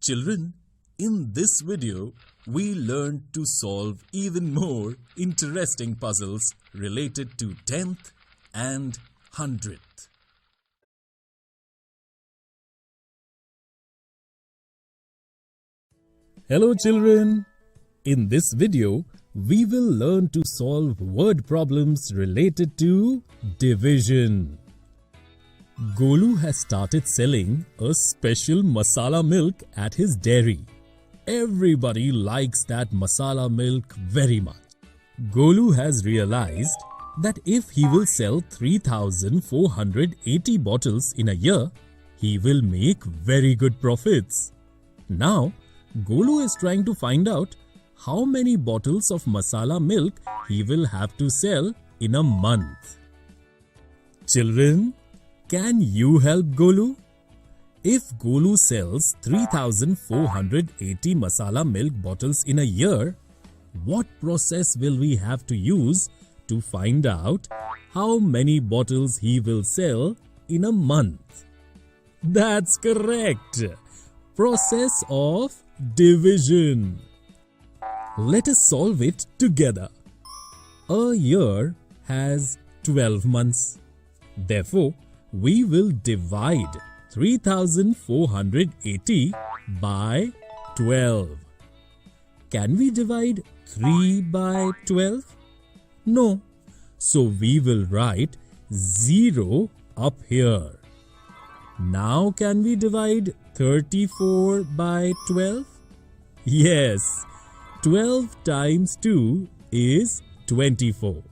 Children, in this video, we learned to solve even more interesting puzzles related to 10th and 100th. Hello children! In this video, we will learn to solve word problems related to division. Golu has started selling a special masala milk at his dairy. Everybody likes that masala milk very much. Golu has realized that if he will sell 3,480 bottles in a year, he will make very good profits. Now, Golu is trying to find out how many bottles of masala milk he will have to sell in a month. Children, can you help Golu? If Golu sells 3,480 masala milk bottles in a year, what process will we have to use to find out how many bottles he will sell in a month? That's correct! Process of division. Let us solve it together. A year has 12 months. Therefore, we will divide 3,480 by 12. Can we divide 3 by 12? No. So we will write 0 up here. Now can we divide 34 by 12? Yes. 12 times 2 is 24.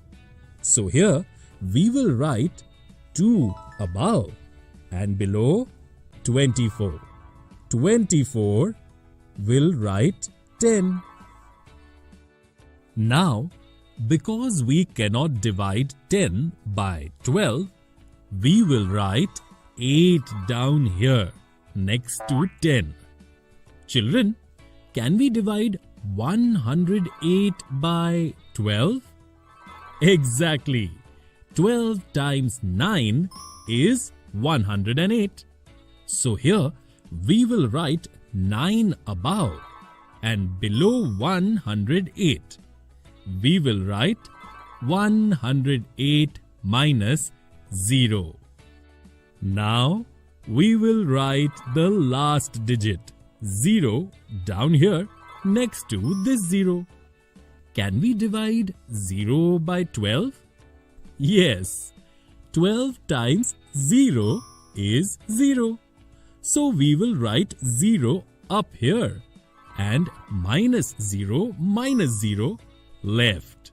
So here we will write 2 above and below 24. 24 will write 10. Now, because we cannot divide 10 by 12, we will write 8 down here next to 10. Children, can we divide 108 by 12? Exactly. 12 times 9 is 108. So here we will write 9 above and below 108. We will write 108 minus 0. Now we will write the last digit 0 down here next to this 0. Can we divide 0 by 12? Yes. 12 times 0 is 0. So we will write 0 up here and minus 0 left.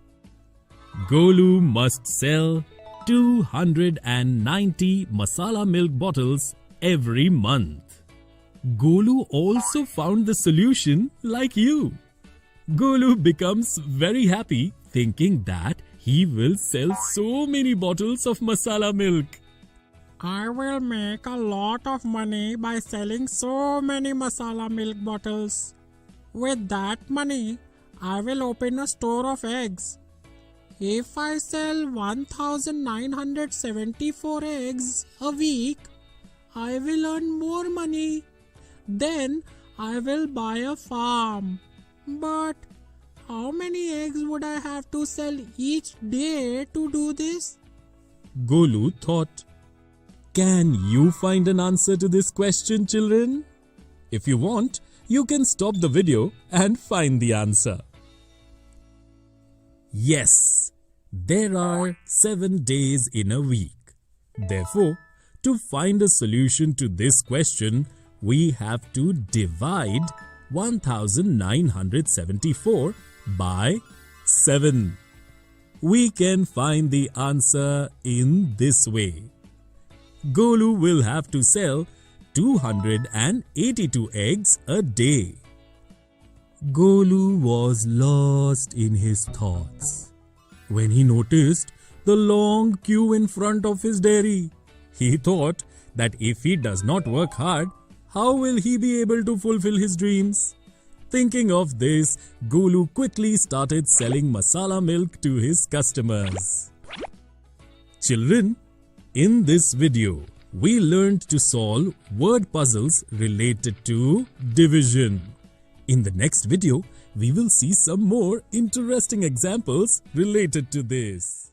Golu must sell 290 masala milk bottles every month. Golu also found the solution like you. Golu becomes very happy thinking that he will sell so many bottles of masala milk. I will make a lot of money by selling so many masala milk bottles. With that money, I will open a store of eggs. If I sell 1974 eggs a week, I will earn more money. Then I will buy a farm. But how many eggs would I have to sell each day to do this? Golu thought. Can you find an answer to this question, children? If you want, you can stop the video and find the answer. Yes, there are 7 days in a week. Therefore, to find a solution to this question, we have to divide 1974 by 7. We can find the answer in this way. Golu will have to sell 282 eggs a day. Golu was lost in his thoughts when he noticed the long queue in front of his dairy. He thought that if he does not work hard, how will he be able to fulfill his dreams? Thinking of this, Golu quickly started selling masala milk to his customers. Children, in this video, we learned to solve word puzzles related to division. In the next video, we will see some more interesting examples related to this.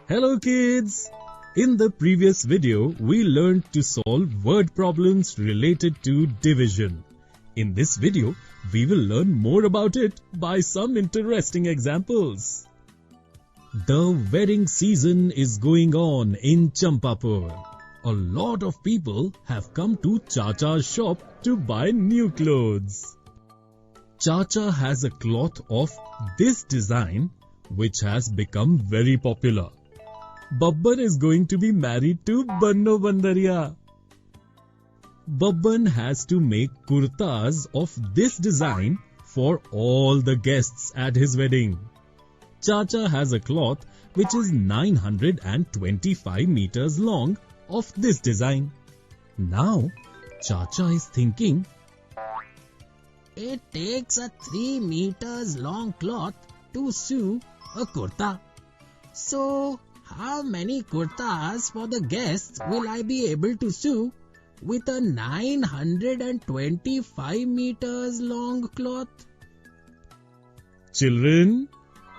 Hello kids! In the previous video, we learned to solve word problems related to division. In this video, we will learn more about it by some interesting examples. The wedding season is going on in Champapur. A lot of people have come to Chacha's shop to buy new clothes. Chacha has a cloth of this design which has become very popular. Babban is going to be married to Banno Bandariya. Babban has to make kurtas of this design for all the guests at his wedding. Chacha has a cloth which is 925 meters long of this design. Now, Chacha is thinking, It takes a 3 meters long cloth to sew a kurta. So, how many kurtas for the guests will I be able to sew with a 925 meters long cloth? Children,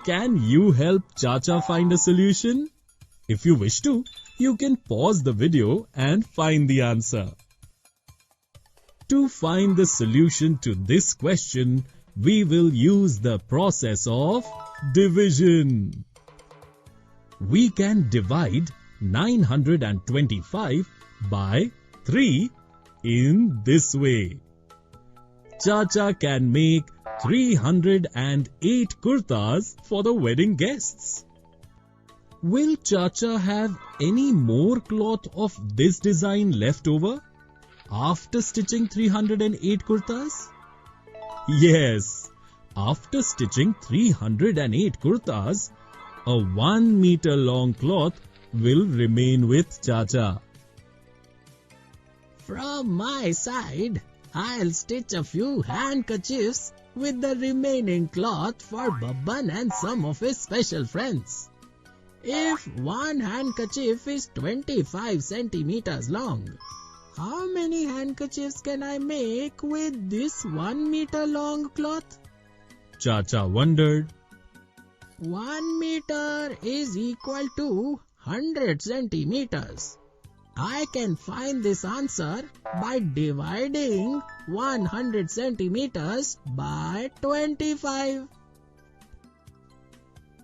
can you help Chacha find a solution? If you wish to, you can pause the video and find the answer. To find the solution to this question, we will use the process of division. We can divide 925 by 3 in this way. Chacha can make 308 kurtas for the wedding guests. Will Chacha have any more cloth of this design left over after stitching 308 kurtas? Yes, after stitching 308 kurtas, a 1 meter long cloth will remain with Chacha. From my side, I'll stitch a few handkerchiefs with the remaining cloth for Babban and some of his special friends. If one handkerchief is 25 centimeters long, how many handkerchiefs can I make with this 1 meter long cloth? Chacha wondered. 1 meter is equal to 100 centimeters. I can find this answer by dividing 100 centimeters by 25.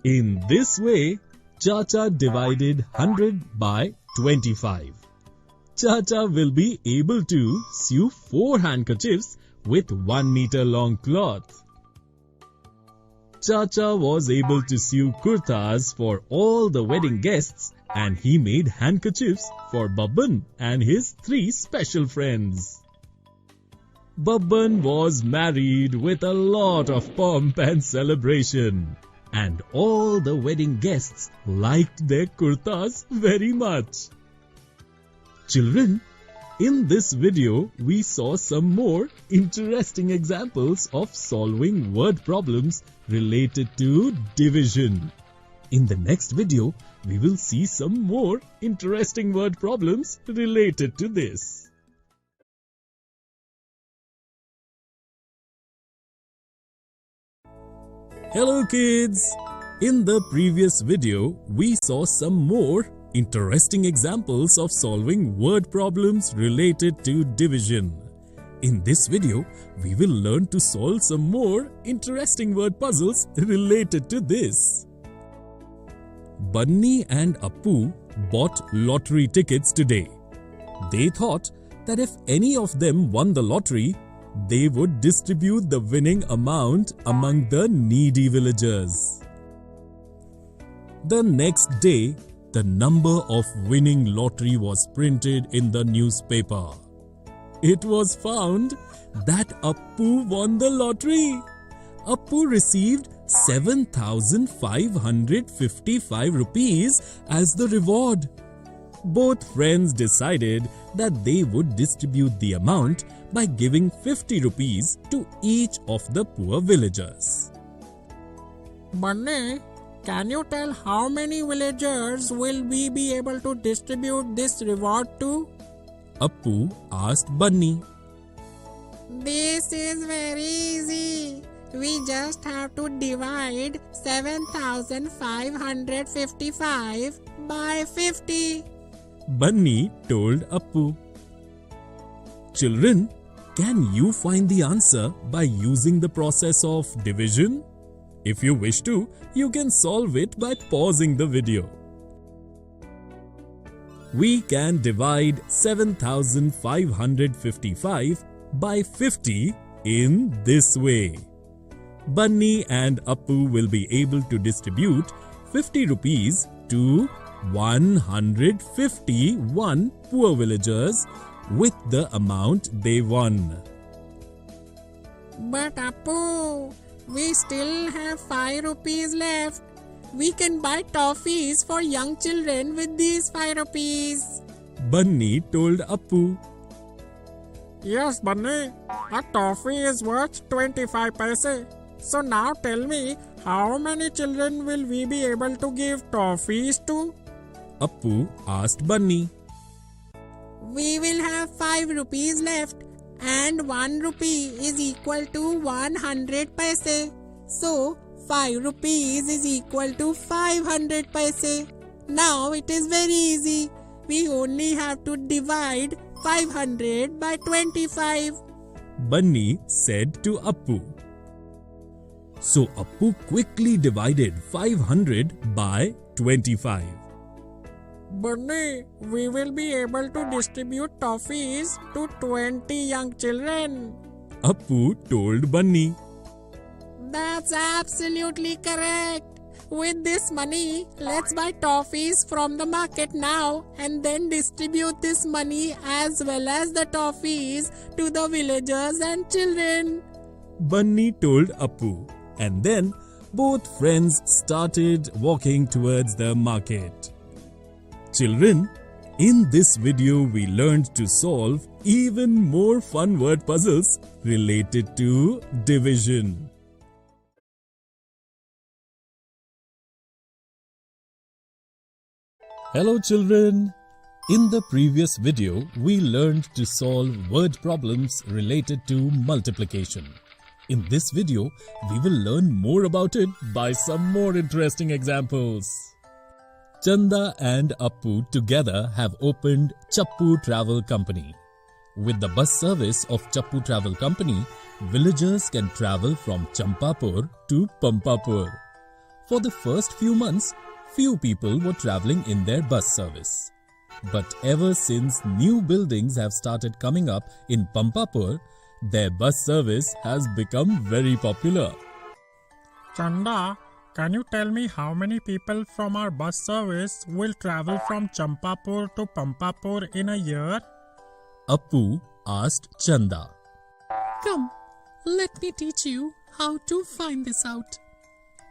In this way, Chacha divided 100 by 25. Chacha will be able to sew 4 handkerchiefs with 1 meter long cloth. Chacha was able to sew kurtas for all the wedding guests, and he made handkerchiefs for Babban and his 3 special friends. Babban was married with a lot of pomp and celebration, and all the wedding guests liked their kurtas very much. Children, in this video, we saw some more interesting examples of solving word problems related to division. In the next video, we will see some more interesting word problems related to this. Hello kids! In the previous video, we saw some more interesting examples of solving word problems related to division. In this video, we will learn to solve some more interesting word puzzles related to this. Bunny and Appu bought lottery tickets today. They thought that if any of them won the lottery, they would distribute the winning amount among the needy villagers. The next day, the number of winning lottery was printed in the newspaper. It was found that Appu won the lottery. Appu received 7,555 rupees as the reward. Both friends decided that they would distribute the amount by giving 50 rupees to each of the poor villagers. Bunny, can you tell how many villagers will we be able to distribute this reward to? Appu asked Bunny. This is very easy. We just have to divide 7,555 by 50. Bunny told Appu. Children, can you find the answer by using the process of division? If you wish to, you can solve it by pausing the video. We can divide 7,555 by 50 in this way. Bunny and Appu will be able to distribute 50 rupees to 151 poor villagers with the amount they won. But Appu, we still have 5 rupees left. We can buy toffees for young children with these 5 rupees. Bunny told Appu. Yes, Bunny, a toffee is worth 25 paise. So now tell me, how many children will we be able to give toffees to? Appu asked Bunny. We will have 5 rupees left, and 1 rupee is equal to 100 paise. So 5 rupees is equal to 500 paise. Now it is very easy. We only have to divide 500 by 25. Bunny said to Appu. So Appu quickly divided 500 by 25. Bunny, we will be able to distribute toffees to 20 young children. Appu told Bunny. That's absolutely correct. With this money, let's buy toffees from the market now and then distribute this money as well as the toffees to the villagers and children. Bunny told Appu, and then both friends started walking towards the market. Children, in this video we learned to solve even more fun word puzzles related to division. Hello children! In the previous video, we learned to solve word problems related to multiplication. In this video, we will learn more about it by some more interesting examples. Chanda and Appu together have opened Chappu Travel Company. With the bus service of Chappu Travel Company, villagers can travel from Champapur to Pampapur. For the first few months, few people were traveling in their bus service. But ever since new buildings have started coming up in Pampapur, their bus service has become very popular. Chanda, can you tell me how many people from our bus service will travel from Champapur to Pampapur in a year? Appu asked Chanda. Come, let me teach you how to find this out.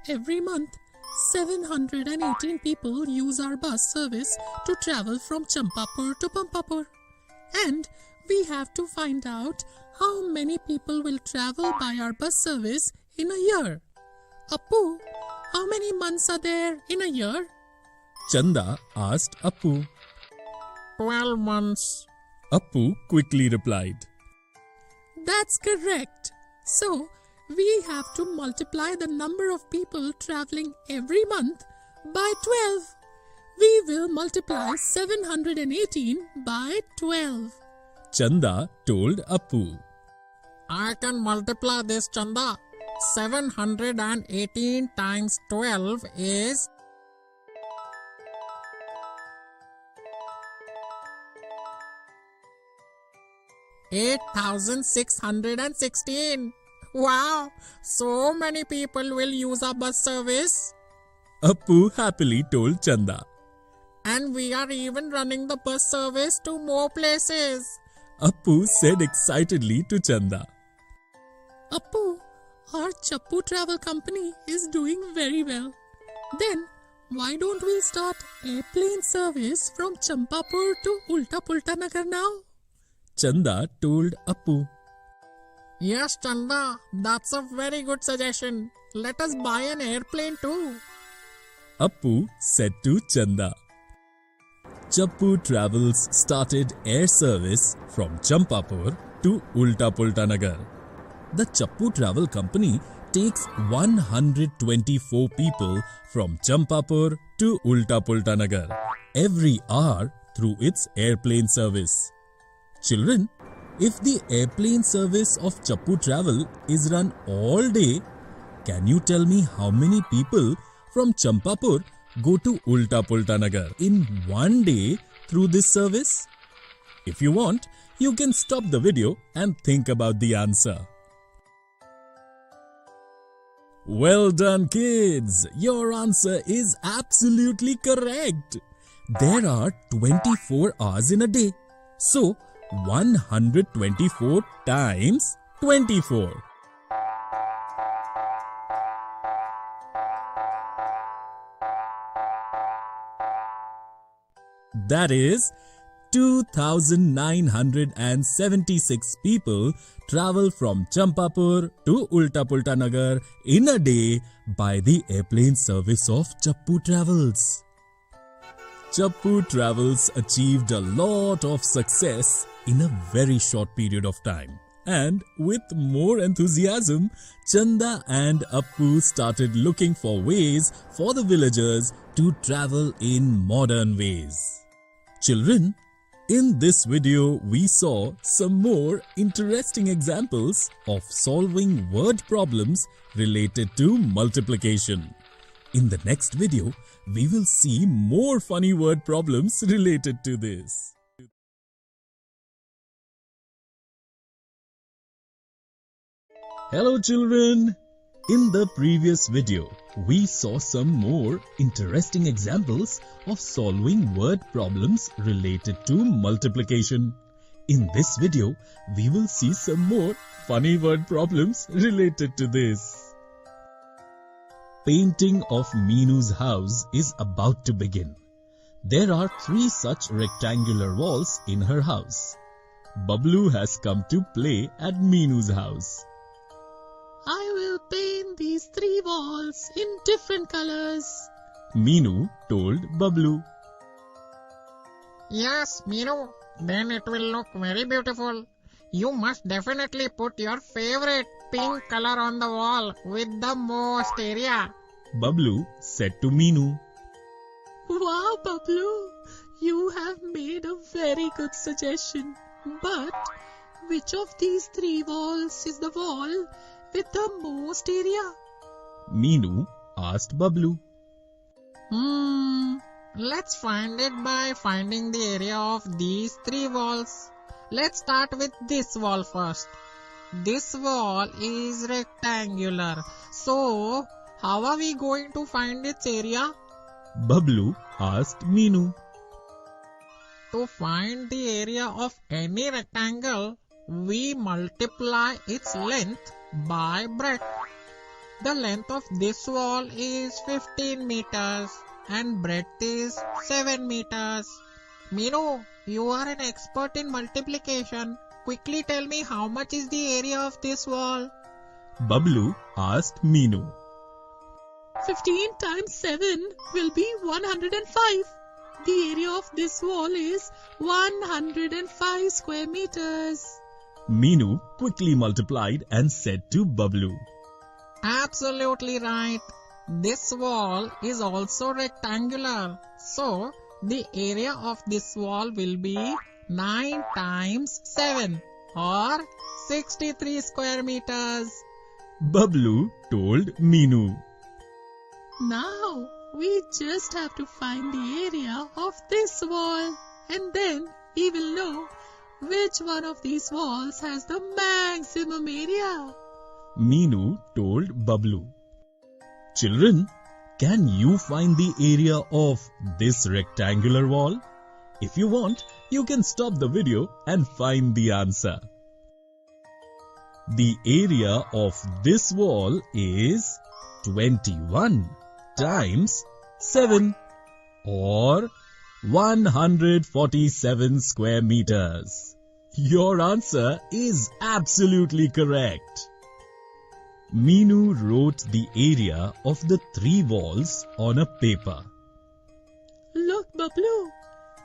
Every month, 718 people use our bus service to travel from Champapur to Pampapur. And we have to find out how many people will travel by our bus service in a year. Appu, how many months are there in a year? Chanda asked Appu. 12 months. Appu quickly replied. That's correct. So, we have to multiply the number of people traveling every month by 12. We will multiply 718 by 12. Chanda told Appu. I can multiply this, Chanda. 718 times 12 is 8,616. Wow, so many people will use our bus service. Appu happily told Chanda. And we are even running the bus service to more places. Appu said excitedly to Chanda. Appu, our Chappu travel company is doing very well. Then, why don't we start airplane service from Champapur to Ulta Pulta Nagar now? Chanda told Appu. Yes, Chanda, that's a very good suggestion. Let us buy an airplane too. Appu said to Chanda. Chappu Travels started air service from Champapur to Ulta Pulta Nagar. The Chappu Travel Company takes 124 people from Champapur to Ulta Pulta Nagar every hour through its airplane service. Children, if the airplane service of Chappu Travel is run all day, can you tell me how many people from Champapur go to Ulta Pulta Nagar in one day through this service? If you want, you can stop the video and think about the answer. Well done, kids! Your answer is absolutely correct. There are 24 hours in a day. So, 124 times 24. That is 2,976 people travel from Champapur to Ulta Pulta Nagar in a day by the airplane service of Chappu Travels. Chappu Travels achieved a lot of success in a very short period of time. And with more enthusiasm, Chanda and Appu started looking for ways for the villagers to travel in modern ways. Children, in this video we saw some more interesting examples of solving word problems related to multiplication. In the next video, we will see more funny word problems related to this. Hello children! In the previous video, we saw some more interesting examples of solving word problems related to multiplication. In this video, we will see some more funny word problems related to this. Painting of Meenu's house is about to begin. There are 3 such rectangular walls in her house. Bablu has come to play at Meenu's house. I will paint these 3 walls in different colors. Meenu told Bablu. Yes, Meenu, then it will look very beautiful. You must definitely put your favorite pink color on the wall with the most area. Bablu said to Meenu. Wow, Bablu, you have made a very good suggestion. But which of these 3 walls is the wall with the most area? Meenu asked Bablu. Let's find it by finding the area of these three walls. Let's start with this wall first. This wall is rectangular. So, how are we going to find its area? Bablu asked Meenu. To find the area of any rectangle, we multiply its length by breadth. The length of this wall is 15 meters and breadth is 7 meters. Meenu, you are an expert in multiplication. Quickly tell me how much is the area of this wall? Bablu asked Meenu. 15 times 7 will be 105. The area of this wall is 105 square meters. Meenu quickly multiplied and said to Bablu. Absolutely right. This wall is also rectangular. So, the area of this wall will be 9 times 7 or 63 square meters. Bablu told Meenu. Now, we just have to find the area of this wall and then we will know which one of these walls has the maximum area. Meenu told Bablu. Children, can you find the area of this rectangular wall? If you want, you can stop the video and find the answer. The area of this wall is 21 times 7 or 147 square meters. Your answer is absolutely correct. Meenu wrote the area of the three walls on a paper. Look, Bablu,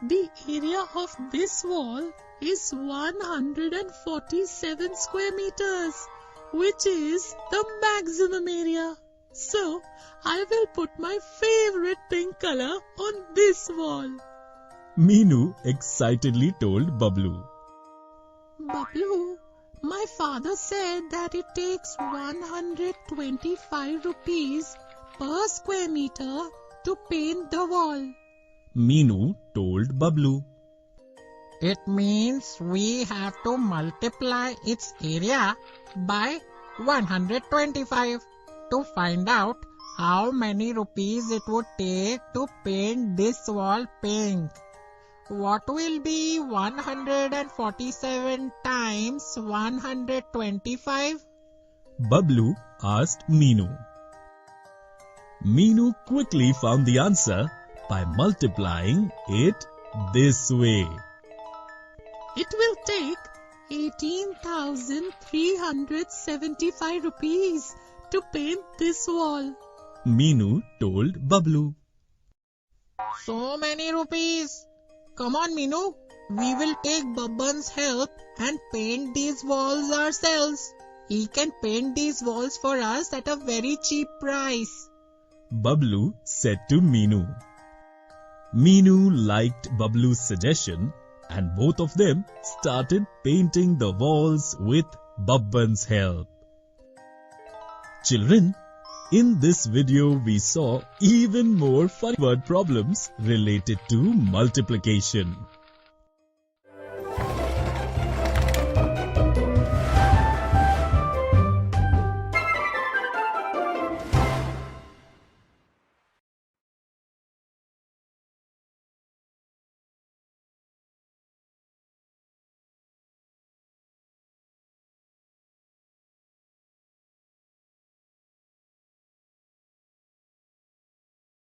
the area of this wall is 147 square meters, which is the maximum area. So, I will put my favorite pink color on this wall. Meenu excitedly told Bablu. Bablu, my father said that it takes 125 rupees per square meter to paint the wall. Meenu told Bablu. It means we have to multiply its area by 125 to find out how many rupees it would take to paint this wall pink. What will be 147 times 125? Bablu asked Meenu. Meenu quickly found the answer by multiplying it this way. It will take 18,375 rupees to paint this wall. Meenu told Bablu. So many rupees. Come on, Meenu. We will take Babban's help and paint these walls ourselves. He can paint these walls for us at a very cheap price. Bablu said to Meenu. Meenu liked Bablu's suggestion and both of them started painting the walls with Babban's help. Children, in this video we saw even more funny word problems related to multiplication.